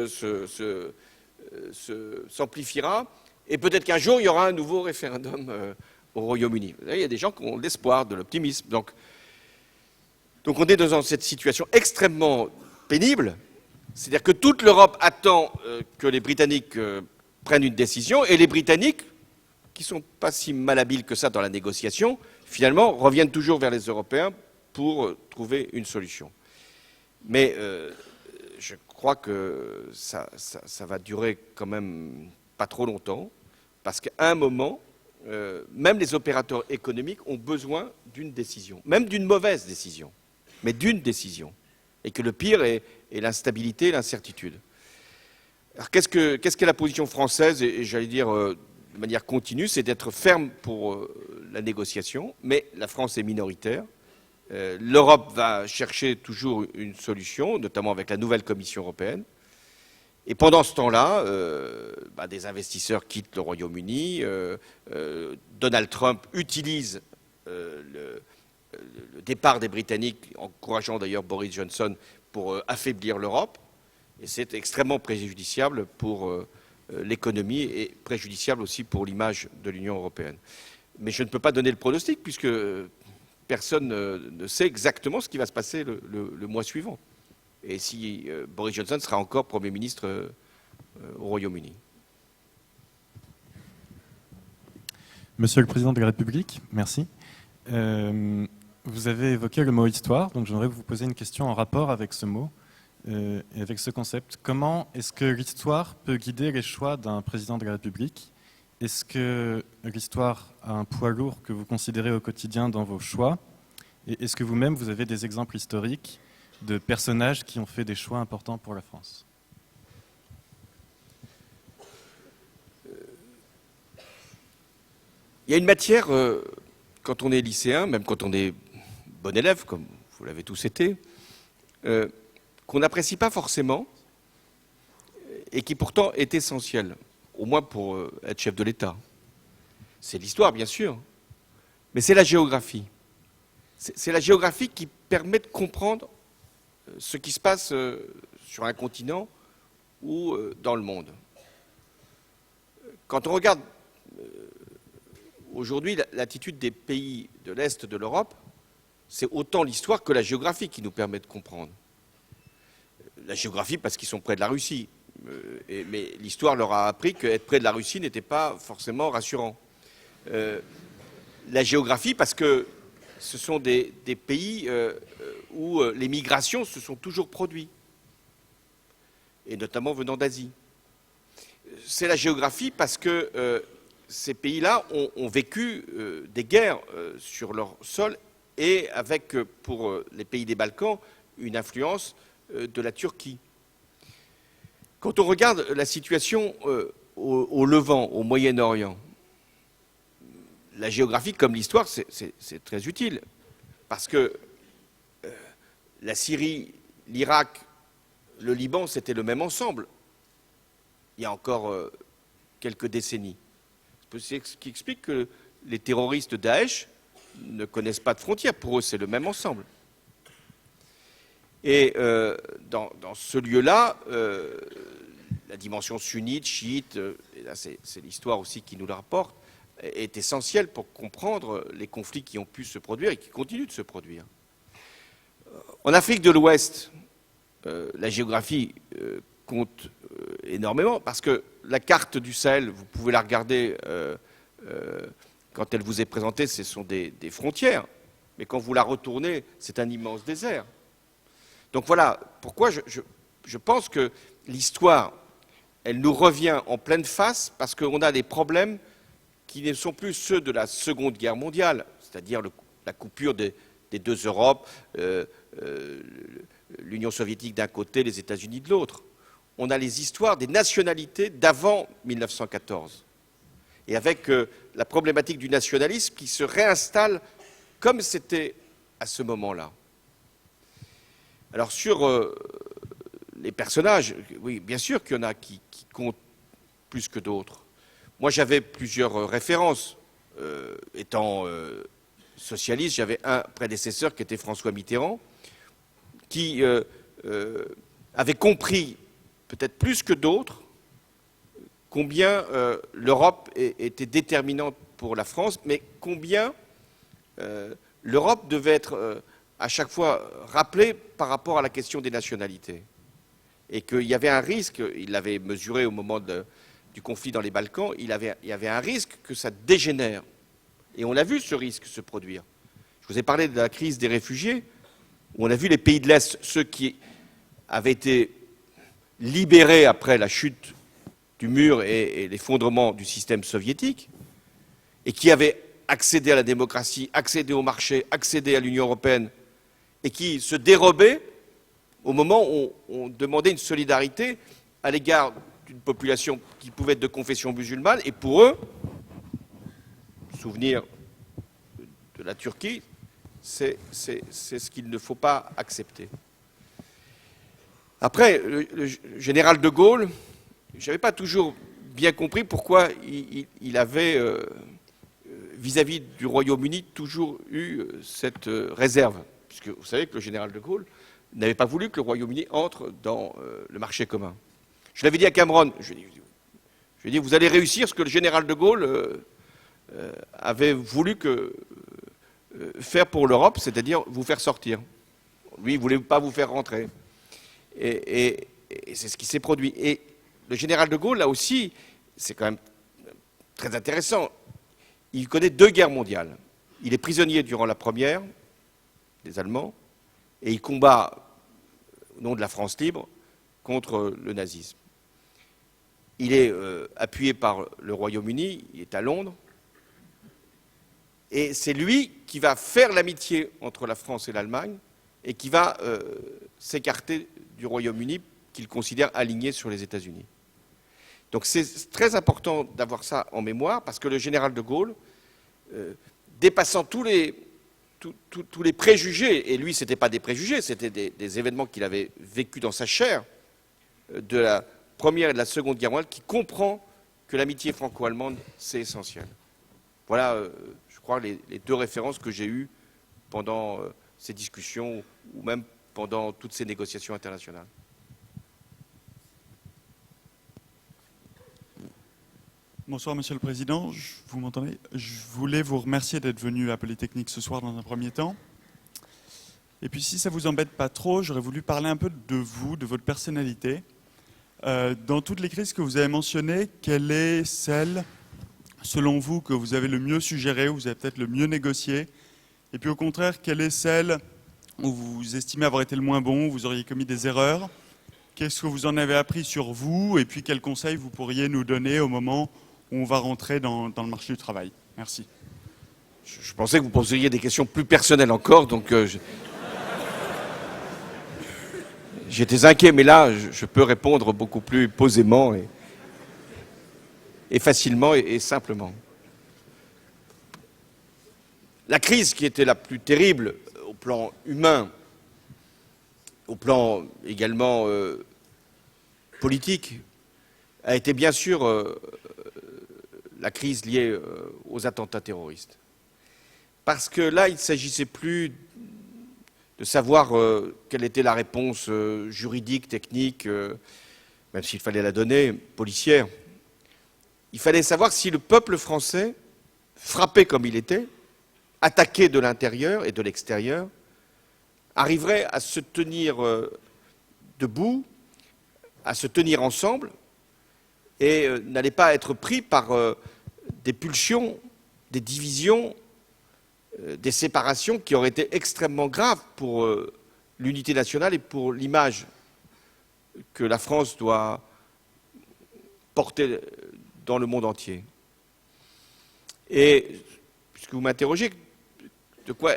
s'amplifiera, et peut-être qu'un jour, il y aura un nouveau référendum au Royaume-Uni. Il y a des gens qui ont de l'espoir, de l'optimisme. Donc on est dans cette situation extrêmement pénible, c'est-à-dire que toute l'Europe attend que les Britanniques prennent une décision, et les Britanniques, qui ne sont pas si malhabiles que ça dans la négociation, finalement, reviennent toujours vers les Européens pour trouver une solution. Mais je crois que ça va durer quand même pas trop longtemps, parce qu'à un moment, même les opérateurs économiques ont besoin d'une décision, même d'une mauvaise décision, mais d'une décision. Et que le pire est l'instabilité et l'incertitude. Alors qu'est-ce qu'est la position française, et j'allais dire de manière continue, c'est d'être ferme pour la négociation, mais la France est minoritaire. L'Europe va chercher toujours une solution, notamment avec la nouvelle Commission européenne. Et pendant ce temps-là, des investisseurs quittent le Royaume-Uni. Donald Trump utilise le départ des Britanniques, encourageant d'ailleurs Boris Johnson pour affaiblir l'Europe. Et c'est extrêmement préjudiciable pour l'économie et préjudiciable aussi pour l'image de l'Union européenne. Mais je ne peux pas donner le pronostic puisque personne ne sait exactement ce qui va se passer le mois suivant. Et si Boris Johnson sera encore Premier ministre au Royaume-Uni. Monsieur le Président de la République, merci. Vous avez évoqué le mot histoire, donc j'aimerais vous poser une question en rapport avec ce mot et avec ce concept. Comment est-ce que l'histoire peut guider les choix d'un président de la République? Est-ce que l'histoire a un poids lourd que vous considérez au quotidien dans vos choix? Et est-ce que vous-même, vous avez des exemples historiques de personnages qui ont fait des choix importants pour la France? Il y a une matière, quand on est lycéen, même quand on est bon élève, comme vous l'avez tous été, qu'on n'apprécie pas forcément et qui pourtant est essentielle, au moins pour être chef de l'État. C'est l'histoire, bien sûr, mais c'est la géographie. C'est la géographie qui permet de comprendre ce qui se passe sur un continent ou dans le monde. Quand on regarde aujourd'hui l'attitude des pays de l'Est de l'Europe, c'est autant l'histoire que la géographie qui nous permet de comprendre. La géographie parce qu'ils sont près de la Russie, mais l'histoire leur a appris qu'être près de la Russie n'était pas forcément rassurant. La géographie parce que ce sont des pays où les migrations se sont toujours produites, et notamment venant d'Asie. C'est la géographie parce que ces pays-là ont vécu des guerres sur leur sol et avec, pour les pays des Balkans, une influence de la Turquie. Quand on regarde la situation au Levant, au Moyen-Orient, la géographie comme l'histoire, c'est très utile. Parce que la Syrie, l'Irak, le Liban, c'était le même ensemble. Il y a encore quelques décennies. C'est ce qui explique que les terroristes Daesh ne connaissent pas de frontières. Pour eux, c'est le même ensemble. Et dans ce lieu-là, la dimension sunnite, chiite, et là c'est l'histoire aussi qui nous le rapporte, est essentielle pour comprendre les conflits qui ont pu se produire et qui continuent de se produire. En Afrique de l'Ouest, la géographie compte énormément, parce que la carte du Sahel, vous pouvez la regarder quand elle vous est présentée, ce sont des frontières, mais quand vous la retournez, c'est un immense désert. Donc voilà pourquoi je pense que l'histoire, elle nous revient en pleine face, parce qu'on a des problèmes qui ne sont plus ceux de la Seconde Guerre mondiale, c'est-à-dire la coupure des deux Europes, l'Union soviétique d'un côté, les États-Unis de l'autre. On a les histoires des nationalités d'avant 1914. Et avec la problématique du nationalisme qui se réinstalle comme c'était à ce moment-là. Alors sur les personnages, oui, bien sûr qu'il y en a qui comptent plus que d'autres. Moi, j'avais plusieurs références. Étant socialiste, j'avais un prédécesseur qui était François Mitterrand, qui avait compris, peut-être plus que d'autres, combien l'Europe était déterminante pour la France, mais combien l'Europe devait être à chaque fois rappelée par rapport à la question des nationalités. Et qu'il y avait un risque, il l'avait mesuré au moment du conflit dans les Balkans, il y avait un risque que ça dégénère. Et on a vu ce risque se produire. Je vous ai parlé de la crise des réfugiés, où on a vu les pays de l'Est, ceux qui avaient été libérés après la chute du mur et l'effondrement du système soviétique, et qui avaient accédé à la démocratie, accédé au marché, accédé à l'Union européenne, et qui se dérobaient au moment où on demandait une solidarité à l'égard d'une population qui pouvait être de confession musulmane, et pour eux, souvenir de la Turquie, c'est ce qu'il ne faut pas accepter. Après, le général de Gaulle, je n'avais pas toujours bien compris pourquoi il avait, vis-à-vis du Royaume-Uni, toujours eu cette réserve. Puisque vous savez que le général de Gaulle n'avait pas voulu que le Royaume-Uni entre dans le marché commun. Je l'avais dit à Cameron, je lui ai dit, vous allez réussir ce que le général de Gaulle avait voulu faire pour l'Europe, c'est-à-dire vous faire sortir. Lui, il ne voulait pas vous faire rentrer. Et c'est ce qui s'est produit. Et le général de Gaulle, là aussi, c'est quand même très intéressant. Il connaît 2 guerres mondiales. Il est prisonnier durant la première, des Allemands, et il combat, au nom de la France libre, contre le nazisme. Il est appuyé par le Royaume-Uni, il est à Londres, et c'est lui qui va faire l'amitié entre la France et l'Allemagne, et qui va s'écarter du Royaume-Uni qu'il considère aligné sur les États-Unis. Donc c'est très important d'avoir ça en mémoire, parce que le général de Gaulle, dépassant tous les préjugés, et lui, ce n'était pas des préjugés, c'était des événements qu'il avait vécus dans sa chair, de la Première et de la Seconde Guerre mondiale, qui comprend que l'amitié franco-allemande, c'est essentiel. Voilà, je crois, les deux références que j'ai eues pendant ces discussions ou même pendant toutes ces négociations internationales. Bonsoir Monsieur le Président, vous m'entendez? Je voulais vous remercier d'être venu à Polytechnique ce soir dans un premier temps. Et puis si ça vous embête pas trop, j'aurais voulu parler un peu de vous, de votre personnalité. Dans toutes les crises que vous avez mentionnées, quelle est celle, selon vous, que vous avez le mieux suggérée, où vous avez peut-être le mieux négocié? Et puis au contraire, quelle est celle où vous estimez avoir été le moins bon, où vous auriez commis des erreurs? Qu'est-ce que vous en avez appris sur vous? Et puis quels conseils vous pourriez nous donner au moment où on va rentrer dans le marché du travail? Merci. Je pensais que vous poseriez des questions plus personnelles encore, donc j'étais inquiet, mais là, je peux répondre beaucoup plus posément et facilement et simplement. La crise qui était la plus terrible au plan humain, au plan également politique, a été bien sûr la crise liée aux attentats terroristes. Parce que là, il ne s'agissait plus de savoir quelle était la réponse juridique, technique, même s'il fallait la donner, policière. Il fallait savoir si le peuple français, frappé comme il était, attaqué de l'intérieur et de l'extérieur, arriverait à se tenir debout, à se tenir ensemble, et n'allait pas être pris par des pulsions, des divisions, des séparations qui auraient été extrêmement graves pour l'unité nationale et pour l'image que la France doit porter dans le monde entier. Et puisque vous m'interrogez, de quoi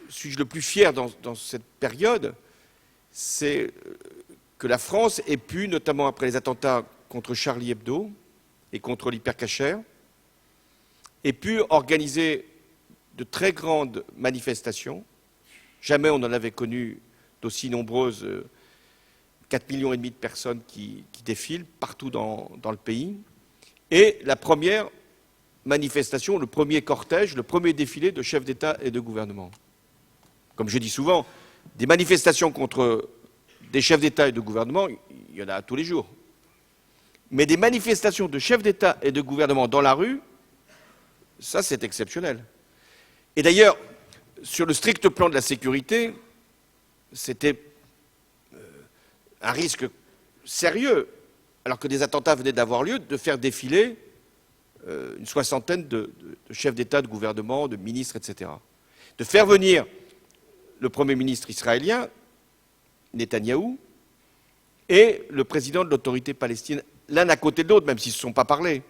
suis-je le plus fier dans cette période, c'est que la France ait pu, notamment après les attentats contre Charlie Hebdo et contre l'Hypercacher, ait pu organiser de très grandes manifestations. Jamais on n'en avait connu d'aussi nombreuses, 4,5 millions de personnes qui défilent partout dans le pays. Et la première manifestation, le premier cortège, le premier défilé de chefs d'État et de gouvernement. Comme je dis souvent, des manifestations contre des chefs d'État et de gouvernement, il y en a tous les jours. Mais des manifestations de chefs d'État et de gouvernement dans la rue, ça c'est exceptionnel. Et d'ailleurs, sur le strict plan de la sécurité, c'était un risque sérieux, alors que des attentats venaient d'avoir lieu, de faire défiler une soixantaine de chefs d'État, de gouvernement, de ministres, etc. De faire venir le Premier ministre israélien, Netanyahou, et le président de l'autorité palestinienne, l'un à côté de l'autre, même s'ils ne se sont pas parlé.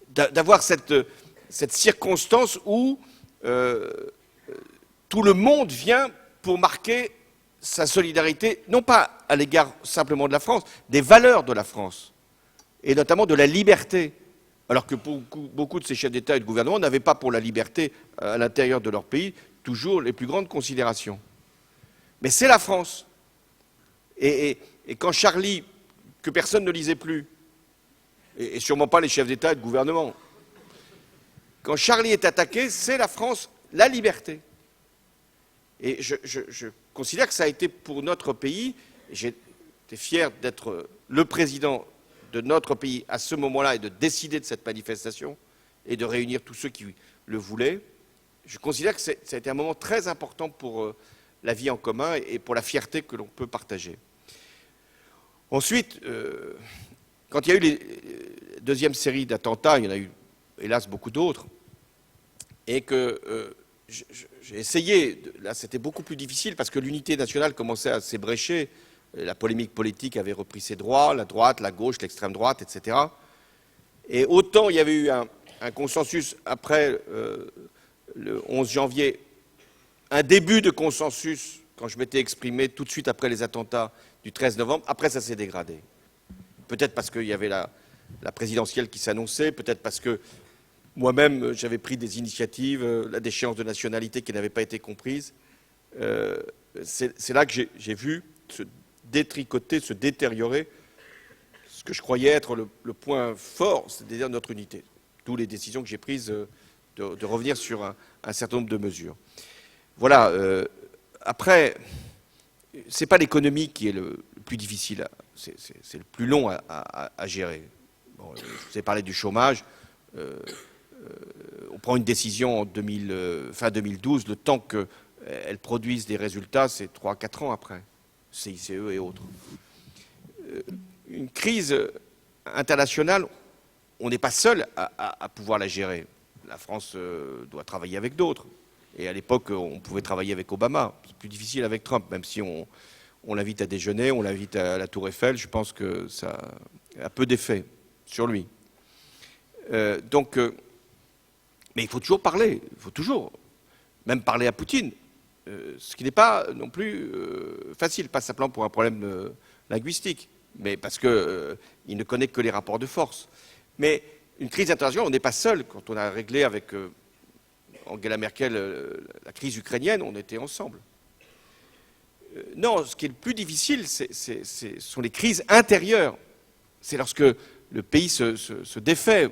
D'avoir cette circonstance où tout le monde vient pour marquer sa solidarité, non pas à l'égard simplement de la France, des valeurs de la France, et notamment de la liberté, alors que beaucoup de ces chefs d'État et de gouvernement n'avaient pas pour la liberté à l'intérieur de leur pays toujours les plus grandes considérations. Mais c'est la France. Et quand Charlie, que personne ne lisait plus, et sûrement pas les chefs d'État et de gouvernement, quand Charlie est attaqué, c'est la France, la liberté. Et je considère que ça a été pour notre pays, et j'étais fier d'être le président de notre pays à ce moment-là et de décider de cette manifestation et de réunir tous ceux qui le voulaient. Je considère que ça a été un moment très important pour la vie en commun et pour la fierté que l'on peut partager. Ensuite, quand il y a eu les deuxième série d'attentats, il y en a eu hélas beaucoup d'autres, et que j'ai essayé, là c'était beaucoup plus difficile parce que l'unité nationale commençait à s'ébrécher, la polémique politique avait repris ses droits, la droite, la gauche, l'extrême droite, etc. Et autant il y avait eu un consensus après le 11 janvier, un début de consensus quand je m'étais exprimé tout de suite après les attentats du 13 novembre, après ça s'est dégradé. Peut-être parce qu'il y avait la présidentielle qui s'annonçait, peut-être parce que moi-même j'avais pris des initiatives, la déchéance de nationalité qui n'avait pas été comprise. C'est là que j'ai vu se détricoter, se détériorer ce que je croyais être le point fort, c'est-à-dire notre unité. d'où les décisions que j'ai prises de revenir sur un certain nombre de mesures. Voilà. Après, c'est pas l'économie qui est le plus difficile, c'est le plus long à gérer. Bon, je vous ai parlé du chômage. On prend une décision en fin 2012, le temps qu'elle produise des résultats, c'est 3-4 ans après, CICE et autres. Une crise internationale, on n'est pas seul à pouvoir la gérer. La France doit travailler avec d'autres. Et à l'époque, on pouvait travailler avec Obama. C'est plus difficile avec Trump, même si on l'invite à déjeuner, on l'invite à la Tour Eiffel. Je pense que ça a peu d'effet sur lui. Mais il faut toujours parler. Il faut toujours même parler à Poutine. Ce qui n'est pas non plus facile, pas simplement pour un problème linguistique, mais parce qu'il ne connaît que les rapports de force. Mais une crise internationale, on n'est pas seul. Quand on a réglé avec Angela Merkel la crise ukrainienne, on était ensemble. Non, ce qui est le plus difficile, ce sont les crises intérieures. C'est lorsque le pays se défait.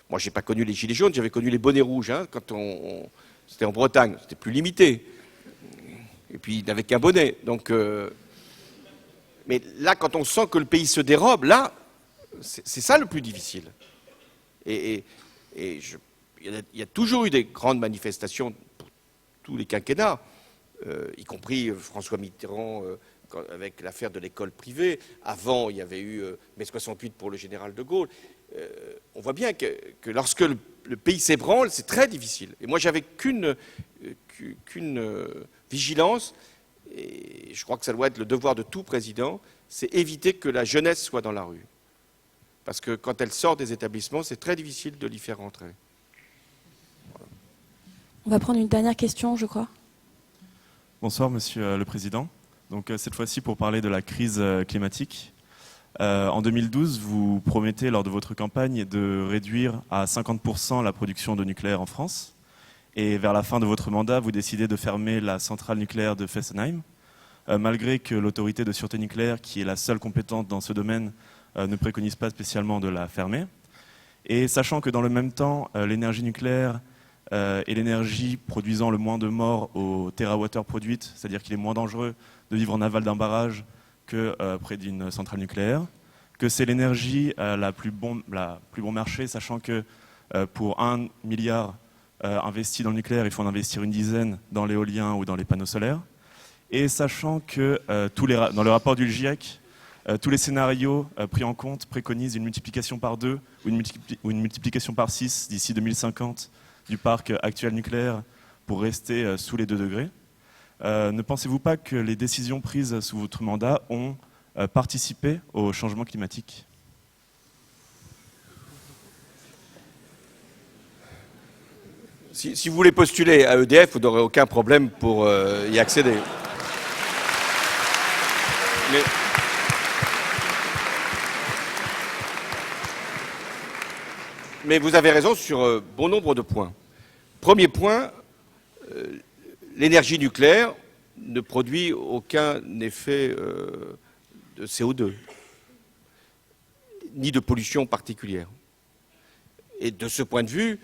Moi, je n'ai pas connu les gilets jaunes, j'avais connu les bonnets rouges. Hein, quand c'était en Bretagne, c'était plus limité. Et puis, il n'avait qu'un bonnet. Donc, mais là, quand on sent que le pays se dérobe, là, c'est ça le plus difficile. Il y a toujours eu des grandes manifestations pour tous les quinquennats, y compris François Mitterrand avec l'affaire de l'école privée. Avant, il y avait eu mai 68 pour le général de Gaulle. On voit bien que lorsque le pays s'ébranle, c'est très difficile. Et moi, j'avais qu'une vigilance, et je crois que ça doit être le devoir de tout président, c'est éviter que la jeunesse soit dans la rue. Parce que quand elle sort des établissements, c'est très difficile de l'y faire rentrer. Voilà. On va prendre une dernière question, je crois. Bonsoir, Monsieur le Président. Donc, cette fois-ci, pour parler de la crise climatique. En 2012, vous promettez, lors de votre campagne, de réduire à 50% la production de nucléaire en France. Et vers la fin de votre mandat, vous décidez de fermer la centrale nucléaire de Fessenheim, malgré que l'autorité de sûreté nucléaire, qui est la seule compétente dans ce domaine, ne préconise pas spécialement de la fermer. Et sachant que dans le même temps, l'énergie nucléaire est l'énergie produisant le moins de morts au térawattheure produite, c'est-à-dire qu'il est moins dangereux de vivre en aval d'un barrage que près d'une centrale nucléaire, que c'est l'énergie la plus bon marché, sachant que pour 1 milliard investi dans le nucléaire, il faut en investir une dizaine dans l'éolien ou dans les panneaux solaires, et sachant que dans le rapport du GIEC, tous les scénarios pris en compte préconisent une multiplication par 2 ou une multiplication par 6 d'ici 2050 du parc actuel nucléaire pour rester sous les 2 degrés. Ne pensez-vous pas que les décisions prises sous votre mandat ont participé au changement climatique ? Si vous voulez postuler à EDF, vous n'aurez aucun problème pour y accéder. Mais vous avez raison sur bon nombre de points. Premier point, l'énergie nucléaire ne produit aucun effet de CO2, ni de pollution particulière. Et de ce point de vue,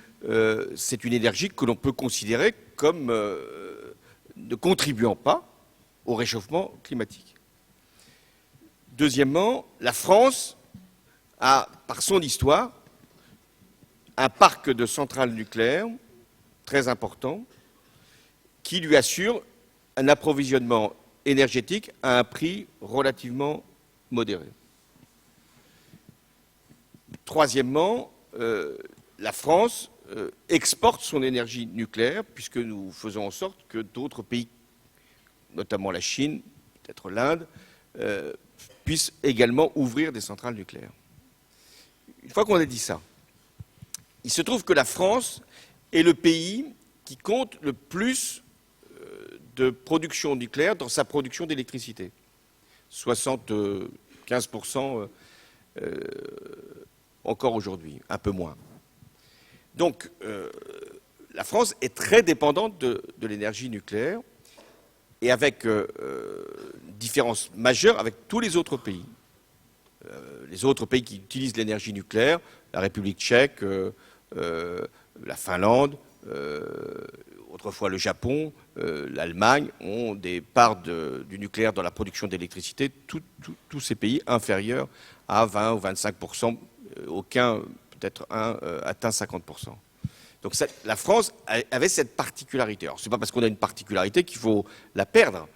c'est une énergie que l'on peut considérer comme ne contribuant pas au réchauffement climatique. Deuxièmement, la France a, par son histoire, un parc de centrales nucléaires très important qui lui assure un approvisionnement énergétique à un prix relativement modéré. Troisièmement, la France exporte son énergie nucléaire puisque nous faisons en sorte que d'autres pays, notamment la Chine, peut-être l'Inde, puissent également ouvrir des centrales nucléaires. Une fois qu'on a dit ça, il se trouve que la France est le pays qui compte le plus de production nucléaire dans sa production d'électricité. 75% encore aujourd'hui, un peu moins. Donc, la France est très dépendante de l'énergie nucléaire et avec une différence majeure avec tous les autres pays. les autres pays qui utilisent l'énergie nucléaire, la République tchèque, la Finlande, autrefois le Japon, l'Allemagne, ont des parts du nucléaire dans la production d'électricité, tous ces pays inférieurs à 20 ou 25%, aucun, peut-être un, atteint 50%. Donc la France avait cette particularité. Alors ce n'est pas parce qu'on a une particularité qu'il faut la perdre,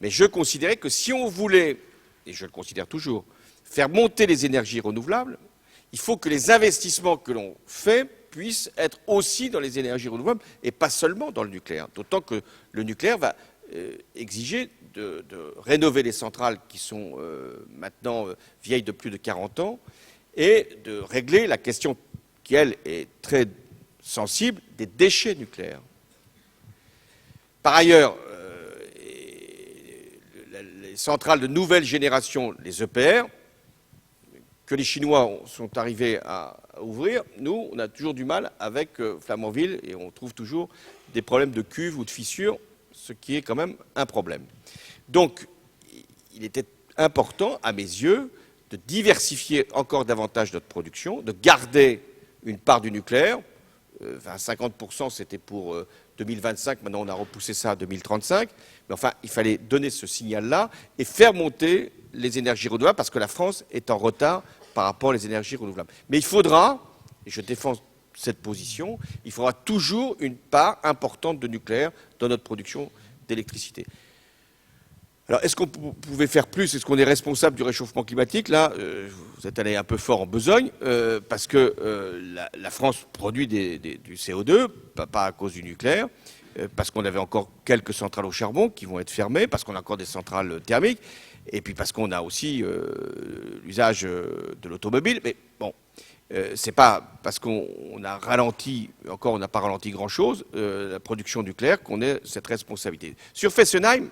mais je considérais que si on voulait, et je le considère toujours, faire monter les énergies renouvelables, il faut que les investissements que l'on fait puissent être aussi dans les énergies renouvelables et pas seulement dans le nucléaire. D'autant que le nucléaire va exiger de rénover les centrales qui sont maintenant vieilles de plus de 40 ans et de régler la question qui, elle, est très sensible des déchets nucléaires. Par ailleurs, les centrales de nouvelle génération, les EPR, que les Chinois sont arrivés à ouvrir, nous, on a toujours du mal avec Flamanville et on trouve toujours des problèmes de cuve ou de fissures, ce qui est quand même un problème. Donc, il était important, à mes yeux, de diversifier encore davantage notre production, de garder une part du nucléaire. 50%, c'était pour 2025, maintenant on a repoussé ça à 2035. Mais enfin, il fallait donner ce signal-là et faire monter les énergies renouvelables parce que la France est en retard par rapport aux énergies renouvelables. Mais il faudra, et je défends cette position, il faudra toujours une part importante de nucléaire dans notre production d'électricité. Alors, est-ce qu'on pouvait faire plus? Est-ce qu'on est responsable du réchauffement climatique? Là, vous êtes allé un peu fort en besogne, parce que la France produit du CO2, pas à cause du nucléaire, parce qu'on avait encore quelques centrales au charbon qui vont être fermées, parce qu'on a encore des centrales thermiques, et puis parce qu'on a aussi l'usage de l'automobile. Mais bon, c'est pas parce qu'on a ralenti, encore on n'a pas ralenti grand-chose, la production nucléaire qu'on ait cette responsabilité. Sur Fessenheim,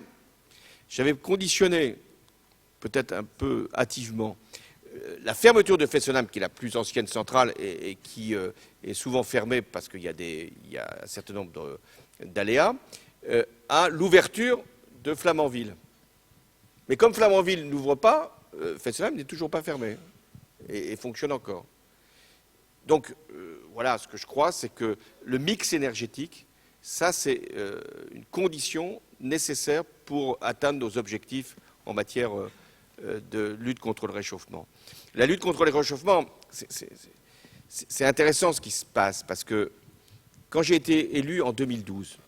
j'avais conditionné, peut-être un peu hâtivement, la fermeture de Fessenheim, qui est la plus ancienne centrale et qui est souvent fermée parce qu'il y a un certain nombre d'aléas, à l'ouverture de Flamanville. Mais comme Flamanville n'ouvre pas, Fessenheim n'est toujours pas fermé et fonctionne encore. Donc voilà, ce que je crois, c'est que le mix énergétique, ça c'est une condition nécessaire pour atteindre nos objectifs en matière de lutte contre le réchauffement. La lutte contre le réchauffement, c'est intéressant ce qui se passe, parce que quand j'ai été élu en 2012,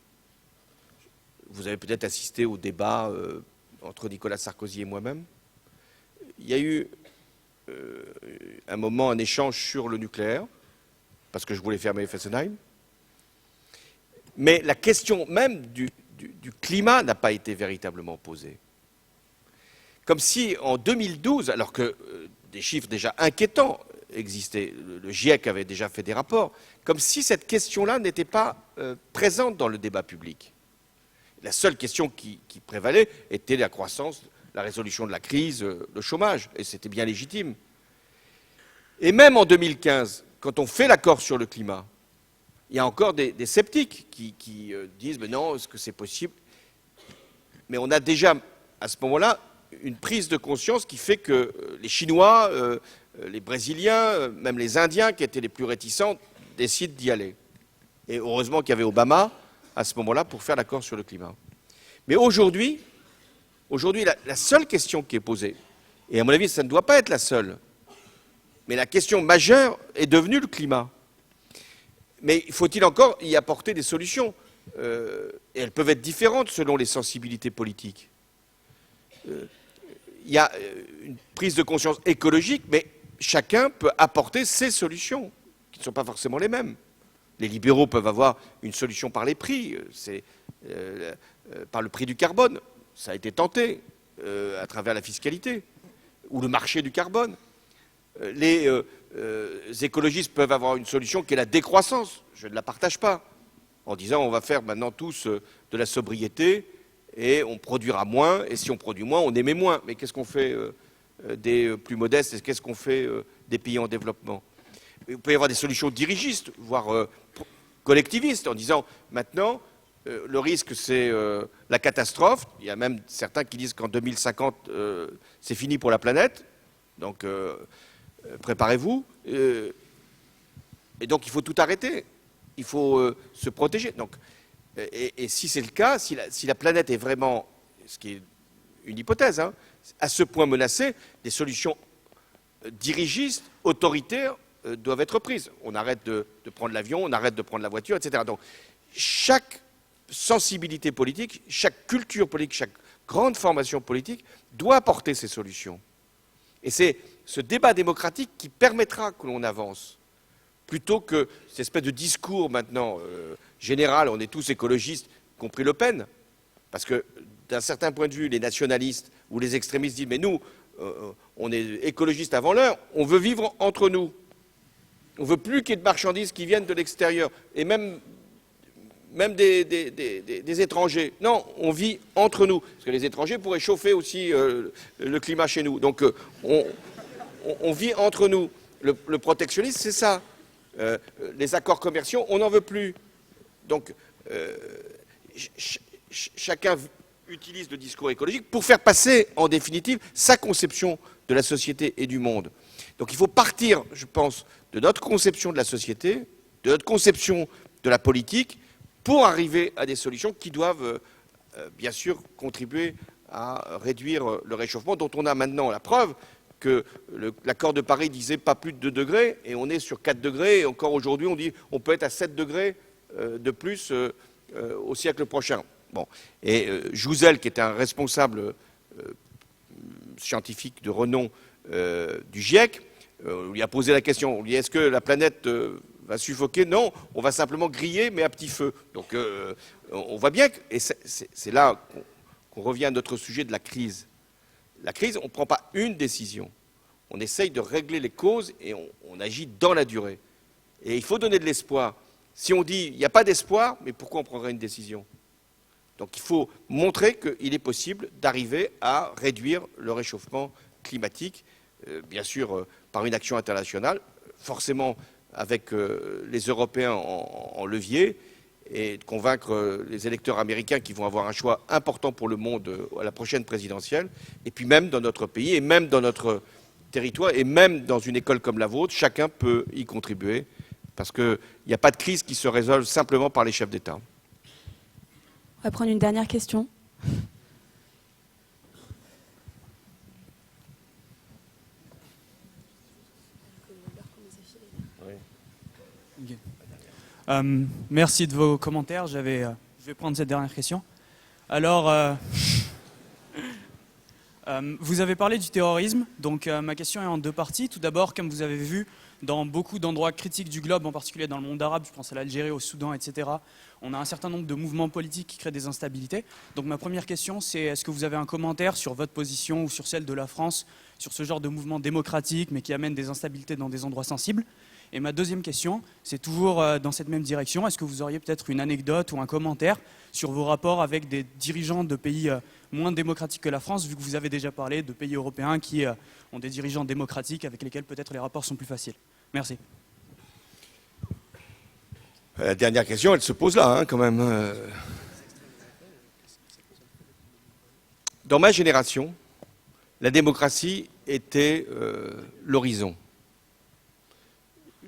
vous avez peut-être assisté au débat entre Nicolas Sarkozy et moi-même, il y a eu un moment, un échange sur le nucléaire, parce que je voulais fermer Fessenheim, mais la question même du climat n'a pas été véritablement posée. Comme si en 2012, alors que des chiffres déjà inquiétants existaient, le GIEC avait déjà fait des rapports, comme si cette question-là n'était pas présente dans le débat public. La seule question qui prévalait était la croissance, la résolution de la crise, le chômage, et c'était bien légitime. Et même en 2015, quand on fait l'accord sur le climat, il y a encore des sceptiques qui disent « mais non, est-ce que c'est possible ?» Mais on a déjà, à ce moment-là, une prise de conscience qui fait que les Chinois, les Brésiliens, même les Indiens, qui étaient les plus réticents, décident d'y aller. Et heureusement qu'il y avait Obama, à ce moment-là, pour faire l'accord sur le climat. Mais aujourd'hui, la seule question qui est posée, et à mon avis, ça ne doit pas être la seule, mais la question majeure est devenue le climat. Mais faut-il encore y apporter des solutions et elles peuvent être différentes selon les sensibilités politiques. Il y a une prise de conscience écologique, mais chacun peut apporter ses solutions, qui ne sont pas forcément les mêmes. Les libéraux peuvent avoir une solution par les prix, c'est par le prix du carbone. Ça a été tenté à travers la fiscalité, ou le marché du carbone. Les écologistes peuvent avoir une solution qui est la décroissance. Je ne la partage pas, en disant on va faire maintenant tous de la sobriété et on produira moins, et si on produit moins, on émet moins. Mais qu'est-ce qu'on fait des plus modestes et qu'est-ce qu'on fait des pays en développement? Il peut y avoir des solutions dirigistes, voire collectivistes, en disant maintenant le risque c'est la catastrophe. Il y a même certains qui disent qu'en 2050 c'est fini pour la planète. Donc préparez-vous. Et donc il faut tout arrêter. Il faut se protéger. Donc, et si c'est le cas, si la planète est vraiment, ce qui est une hypothèse, hein, à ce point menacée, des solutions dirigistes, autoritaires, doivent être prises. On arrête de prendre l'avion, on arrête de prendre la voiture, etc. Donc chaque sensibilité politique, chaque culture politique, chaque grande formation politique doit apporter ces solutions. Et c'est ce débat démocratique qui permettra que l'on avance, plutôt que cette espèce de discours maintenant général, on est tous écologistes, y compris Le Pen, parce que d'un certain point de vue, les nationalistes ou les extrémistes disent « mais nous, on est écologistes avant l'heure, on veut vivre entre nous. On ne veut plus qu'il y ait de marchandises qui viennent de l'extérieur, et même des étrangers. Non, on vit entre nous, parce que les étrangers pourraient chauffer aussi le climat chez nous. Donc on vit entre nous. Le protectionnisme, c'est ça. Les accords commerciaux, on n'en veut plus. Donc chacun utilise le discours écologique pour faire passer, en définitive, sa conception de la société et du monde. Donc il faut partir, je pense, de notre conception de la société, de notre conception de la politique, pour arriver à des solutions qui doivent, bien sûr, contribuer à réduire le réchauffement, dont on a maintenant la preuve que l'accord de Paris disait pas plus de 2 degrés, et on est sur 4 degrés, et encore aujourd'hui on dit on peut être à 7 degrés de plus au siècle prochain. Bon. Et Jouzel, qui était un responsable scientifique de renom du GIEC, on lui a posé la question, on lui dit est-ce que la planète va suffoquer? Non, on va simplement griller, mais à petit feu. Donc on voit bien, et c'est là qu'on revient à notre sujet de la crise. La crise, on ne prend pas une décision. On essaye de régler les causes et on agit dans la durée. Et il faut donner de l'espoir. Si on dit il n'y a pas d'espoir, mais pourquoi on prendrait une décision? Donc il faut montrer qu'il est possible d'arriver à réduire le réchauffement climatique, bien sûr par une action internationale, forcément avec les Européens en levier, et de convaincre les électeurs américains qui vont avoir un choix important pour le monde à la prochaine présidentielle, et puis même dans notre pays, et même dans notre territoire, et même dans une école comme la vôtre, chacun peut y contribuer, parce qu'il n'y a pas de crise qui se résolve simplement par les chefs d'État. On va prendre une dernière question. Merci de vos commentaires. Je vais prendre cette dernière question. Alors, vous avez parlé du terrorisme. Donc, ma question est en 2 parties. Tout d'abord, comme vous avez vu, dans beaucoup d'endroits critiques du globe, en particulier dans le monde arabe, je pense à l'Algérie, au Soudan, etc., on a un certain nombre de mouvements politiques qui créent des instabilités. Donc, ma première question, c'est est-ce que vous avez un commentaire sur votre position ou sur celle de la France sur ce genre de mouvement démocratique, mais qui amène des instabilités dans des endroits sensibles? Et ma deuxième question, c'est toujours dans cette même direction. Est-ce que vous auriez peut-être une anecdote ou un commentaire sur vos rapports avec des dirigeants de pays moins démocratiques que la France, vu que vous avez déjà parlé de pays européens qui ont des dirigeants démocratiques avec lesquels peut-être les rapports sont plus faciles? Merci. La dernière question, elle se pose là, hein, quand même. Dans ma génération, la démocratie était l'horizon.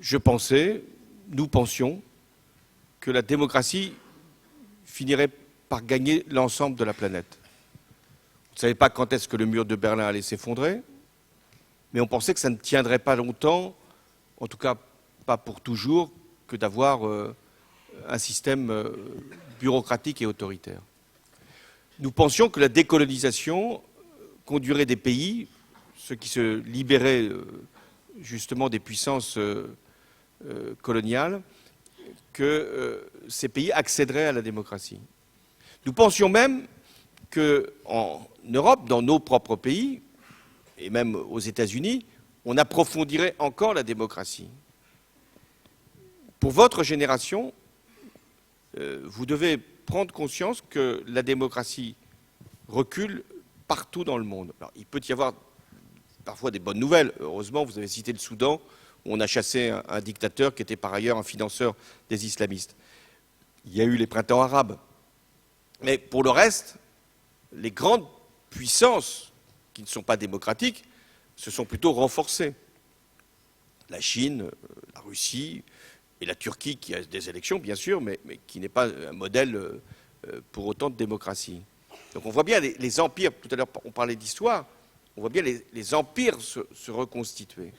Nous pensions, que la démocratie finirait par gagner l'ensemble de la planète. On ne savait pas quand est-ce que le mur de Berlin allait s'effondrer, mais on pensait que ça ne tiendrait pas longtemps, en tout cas pas pour toujours, que d'avoir un système bureaucratique et autoritaire. Nous pensions que la décolonisation conduirait des pays, ceux qui se libéraient justement des puissances coloniales, que ces pays accéderaient à la démocratie. Nous pensions même qu'en Europe, dans nos propres pays, et même aux États-Unis, on approfondirait encore la démocratie. Pour votre génération, vous devez prendre conscience que la démocratie recule partout dans le monde. Alors, il peut y avoir parfois des bonnes nouvelles. Heureusement, vous avez cité le Soudan, où on a chassé un dictateur qui était par ailleurs un financeur des islamistes. Il y a eu les printemps arabes. Mais pour le reste, les grandes puissances qui ne sont pas démocratiques se sont plutôt renforcées. la Chine, la Russie et la Turquie, qui a des élections, bien sûr, mais qui n'est pas un modèle pour autant de démocratie. Donc on voit bien les empires, tout à l'heure on parlait d'histoire, on voit bien les empires se reconstituer.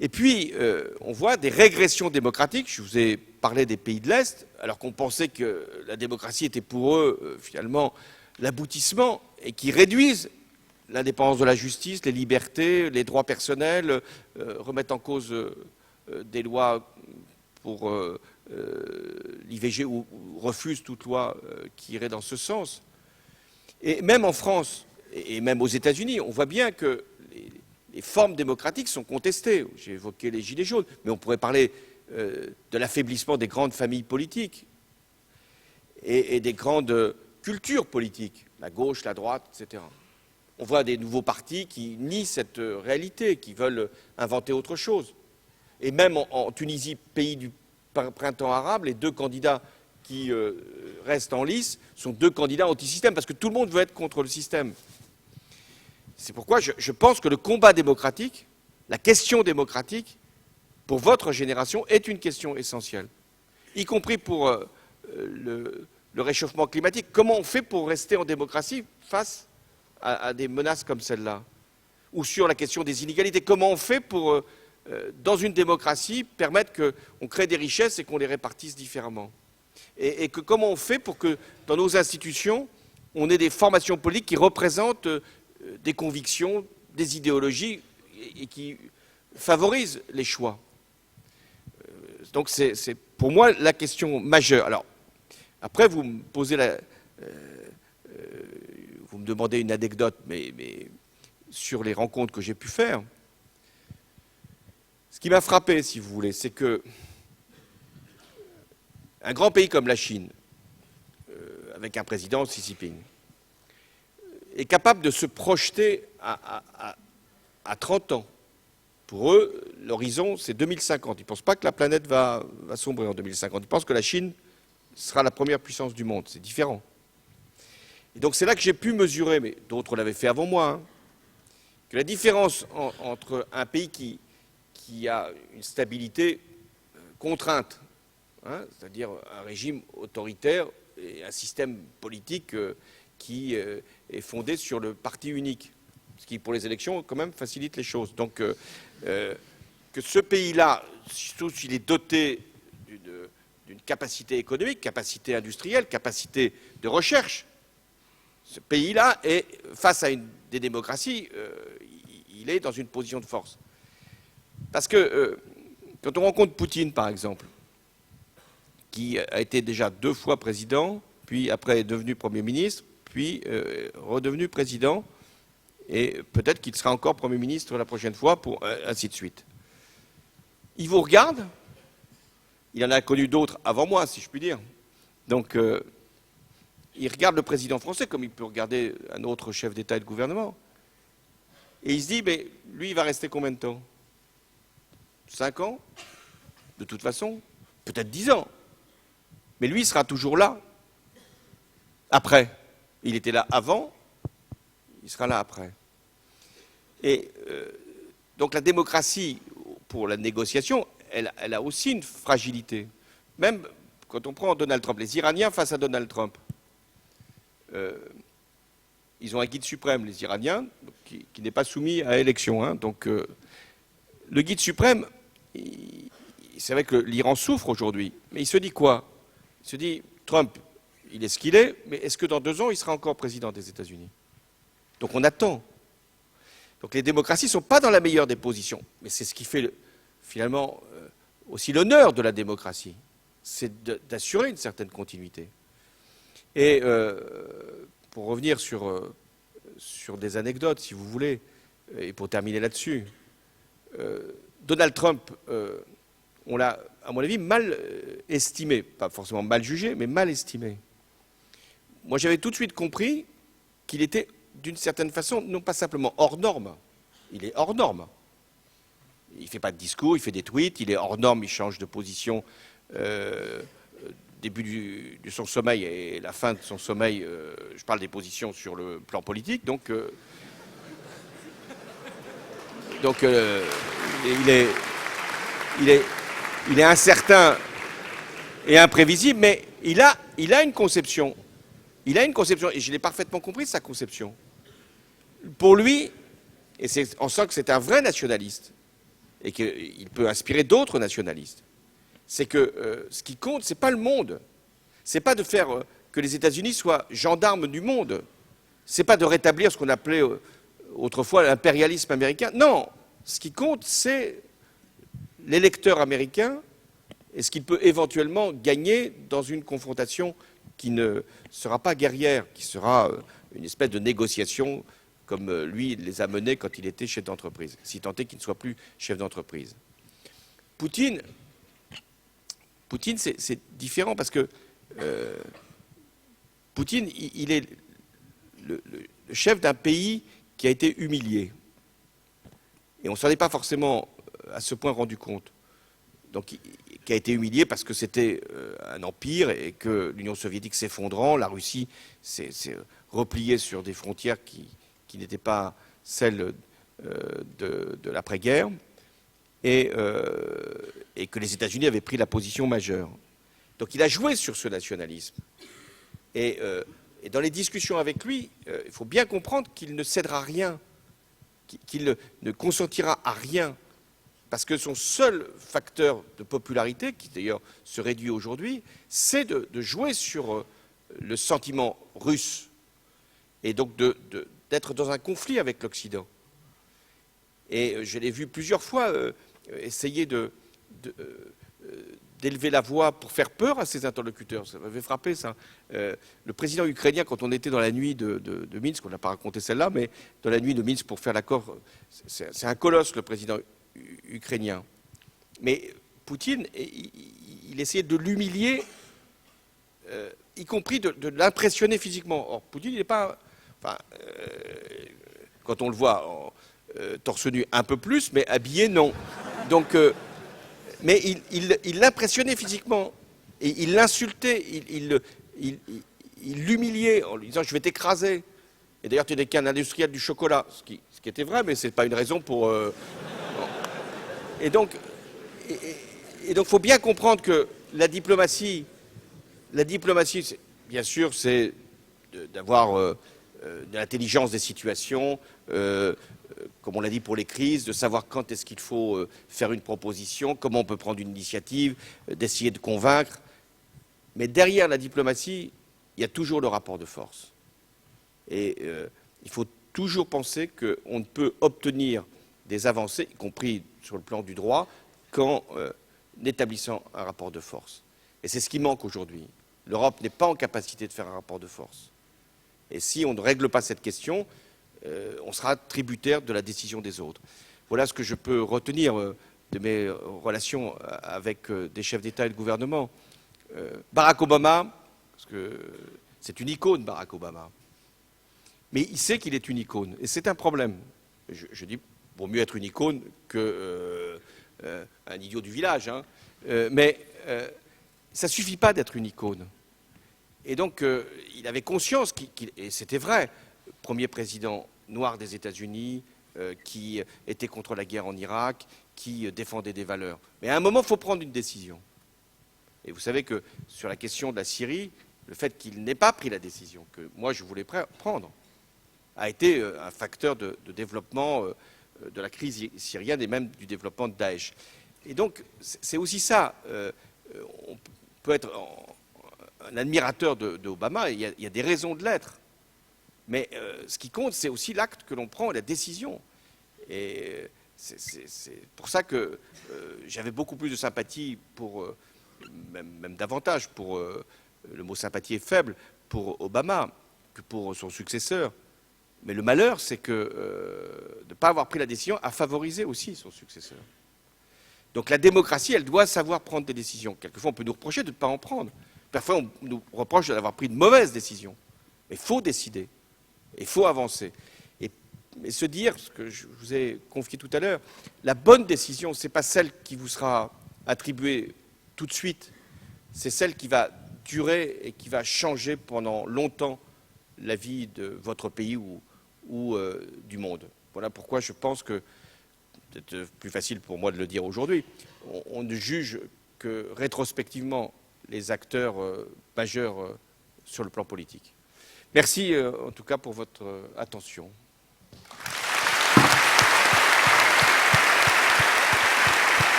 Et puis, on voit des régressions démocratiques. Je vous ai parlé des pays de l'Est, alors qu'on pensait que la démocratie était pour eux, finalement, l'aboutissement, et qui réduisent l'indépendance de la justice, les libertés, les droits personnels, remettent en cause des lois pour l'IVG ou refusent toute loi qui irait dans ce sens. Et même en France, et même aux États-Unis, on voit bien que les formes démocratiques sont contestées. J'ai évoqué les Gilets jaunes, mais on pourrait parler de l'affaiblissement des grandes familles politiques et des grandes cultures politiques, la gauche, la droite, etc. On voit des nouveaux partis qui nient cette réalité, qui veulent inventer autre chose. Et même en Tunisie, pays du printemps arabe, les deux candidats qui restent en lice sont deux candidats anti-système, parce que tout le monde veut être contre le système. C'est pourquoi je pense que le combat démocratique, la question démocratique, pour votre génération, est une question essentielle, y compris pour le réchauffement climatique. Comment on fait pour rester en démocratie face à des menaces comme celle-là? Ou sur la question des inégalités, comment on fait pour, dans une démocratie, permettre qu'on crée des richesses et qu'on les répartisse différemment? Et comment on fait pour que, dans nos institutions, on ait des formations politiques qui représentent des convictions, des idéologies et qui favorisent les choix. Donc c'est pour moi la question majeure. Alors, après, vous me posez vous me demandez une anecdote, mais sur les rencontres que j'ai pu faire. Ce qui m'a frappé, si vous voulez, c'est que un grand pays comme la Chine, avec un président, Xi Jinping, est capable de se projeter à 30 ans. Pour eux, l'horizon, c'est 2050. Ils ne pensent pas que la planète va sombrer en 2050. Ils pensent que la Chine sera la première puissance du monde. C'est différent. Et donc c'est là que j'ai pu mesurer, mais d'autres l'avaient fait avant moi, hein, que la différence entre un pays qui a une stabilité contrainte, hein, c'est-à-dire un régime autoritaire et un système politique qui est fondé sur le parti unique, ce qui, pour les élections, quand même, facilite les choses. Donc, que ce pays-là, surtout s'il est doté d'une capacité économique, capacité industrielle, capacité de recherche, ce pays-là est, face à des démocraties, il est dans une position de force. Parce que, quand on rencontre Poutine, par exemple, qui a été déjà 2 fois président, puis après est devenu Premier ministre, puis redevenu président, et peut-être qu'il sera encore Premier ministre la prochaine fois, ainsi de suite. Il vous regarde, il en a connu d'autres avant moi, si je puis dire. Donc, il regarde le président français comme il peut regarder un autre chef d'État et de gouvernement. Et il se dit, mais lui, il va rester combien de temps? 5 ans? De toute façon, peut-être 10 ans. Mais lui, il sera toujours là. Après. Il était là avant, il sera là après. Et donc la démocratie, pour la négociation, elle a aussi une fragilité. Même quand on prend Donald Trump, les Iraniens face à Donald Trump, ils ont un guide suprême, les Iraniens, qui n'est pas soumis à élection. Hein. Donc le guide suprême, c'est vrai que l'Iran souffre aujourd'hui, mais il se dit quoi? Il se dit, Trump, il est ce qu'il est, mais est-ce que dans 2 ans, il sera encore président des États-Unis? Donc on attend. Donc les démocraties ne sont pas dans la meilleure des positions, mais c'est ce qui fait finalement aussi l'honneur de la démocratie, c'est d'assurer une certaine continuité. Et pour revenir sur des anecdotes, si vous voulez, et pour terminer là-dessus, Donald Trump, on l'a, à mon avis, mal estimé, pas forcément mal jugé, mais mal estimé. Moi, j'avais tout de suite compris qu'il était, d'une certaine façon, non pas simplement hors norme, il est hors norme. Il ne fait pas de discours, il fait des tweets, il est hors norme, il change de position début de son sommeil et la fin de son sommeil, je parle des positions sur le plan politique, donc il est incertain et imprévisible, mais il a une conception. Il a une conception, et je l'ai parfaitement compris, sa conception. Pour lui, et on sent que c'est un vrai nationaliste, et qu'il peut inspirer d'autres nationalistes, c'est que ce qui compte, ce n'est pas le monde. Ce n'est pas de faire que les États-Unis soient gendarmes du monde. Ce n'est pas de rétablir ce qu'on appelait autrefois l'impérialisme américain. Non, ce qui compte, c'est l'électeur américain et ce qu'il peut éventuellement gagner dans une confrontation qui ne sera pas guerrière, qui sera une espèce de négociation comme lui les a menés quand il était chef d'entreprise, si tant est qu'il ne soit plus chef d'entreprise. Poutine, c'est différent parce que Poutine, il est le chef d'un pays qui a été humilié. Et on ne s'en est pas forcément à ce point rendu compte. Donc, qui a été humilié parce que c'était un empire et que l'Union soviétique s'effondrant, la Russie s'est repliée sur des frontières qui n'étaient pas celles de l'après-guerre, et que les États-Unis avaient pris la position majeure. Donc il a joué sur ce nationalisme. Et dans les discussions avec lui, il faut bien comprendre qu'il ne cédera rien, qu'il ne consentira à rien, parce que son seul facteur de popularité, qui d'ailleurs se réduit aujourd'hui, c'est de jouer sur le sentiment russe, et donc d'être dans un conflit avec l'Occident. Et je l'ai vu plusieurs fois essayer d'élever la voix pour faire peur à ses interlocuteurs. Ça m'avait frappé, ça. Le président ukrainien, quand on était dans la nuit de Minsk, on n'a pas raconté celle-là, mais dans la nuit de Minsk pour faire l'accord, c'est un colosse, le président ukrainien. Mais Poutine, il essayait de l'humilier, y compris de l'impressionner physiquement. Or, Poutine, il n'est pas... Enfin, quand on le voit torse nu un peu plus, mais habillé, non. Donc... mais il l'impressionnait physiquement, et il l'insultait, il l'humiliait en lui disant « je vais t'écraser ». Et d'ailleurs, tu n'es qu'un industriel du chocolat, ce qui était vrai, mais ce n'est pas une raison pour... Et donc, il faut bien comprendre que la diplomatie, bien sûr, c'est d'avoir de l'intelligence des situations, comme on l'a dit pour les crises, de savoir quand est-ce qu'il faut faire une proposition, comment on peut prendre une initiative, d'essayer de convaincre. Mais derrière la diplomatie, il y a toujours le rapport de force. Et il faut toujours penser qu'on ne peut obtenir des avancées, y compris sur le plan du droit, qu'en établissant un rapport de force. Et c'est ce qui manque aujourd'hui. L'Europe n'est pas en capacité de faire un rapport de force. Et si on ne règle pas cette question, on sera tributaire de la décision des autres. Voilà ce que je peux retenir de mes relations avec des chefs d'État et de gouvernement. Barack Obama, parce que c'est une icône, Barack Obama, mais il sait qu'il est une icône, et c'est un problème. Je dis, vaut mieux être une icône qu'un idiot du village, hein. Mais ça ne suffit pas d'être une icône. Et donc, il avait conscience, et c'était vrai, premier président noir des États-Unis, qui était contre la guerre en Irak, qui défendait des valeurs. Mais à un moment, il faut prendre une décision. Et vous savez que sur la question de la Syrie, le fait qu'il n'ait pas pris la décision que moi je voulais prendre a été un facteur de développement de la crise syrienne et même du développement de Daesh. Et donc, c'est aussi ça. On peut être un admirateur d'Obama, il y a des raisons de l'être. Mais ce qui compte, c'est aussi l'acte que l'on prend et la décision. Et c'est pour ça que j'avais beaucoup plus de sympathie pour, même davantage pour, le mot sympathie est faible, pour Obama que pour son successeur. Mais le malheur, c'est que de ne pas avoir pris la décision a favorisé aussi son successeur. Donc la démocratie, elle doit savoir prendre des décisions. Quelquefois, on peut nous reprocher de ne pas en prendre. Parfois, on nous reproche d'avoir pris de mauvaises décisions. Mais il faut décider. Il faut avancer. Et se dire, ce que je vous ai confié tout à l'heure, la bonne décision, ce n'est pas celle qui vous sera attribuée tout de suite. C'est celle qui va durer et qui va changer pendant longtemps la vie de votre pays ou du monde. Voilà pourquoi je pense que peut-être plus facile pour moi de le dire aujourd'hui, on ne juge que rétrospectivement les acteurs majeurs sur le plan politique. Merci en tout cas pour votre attention.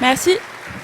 Merci.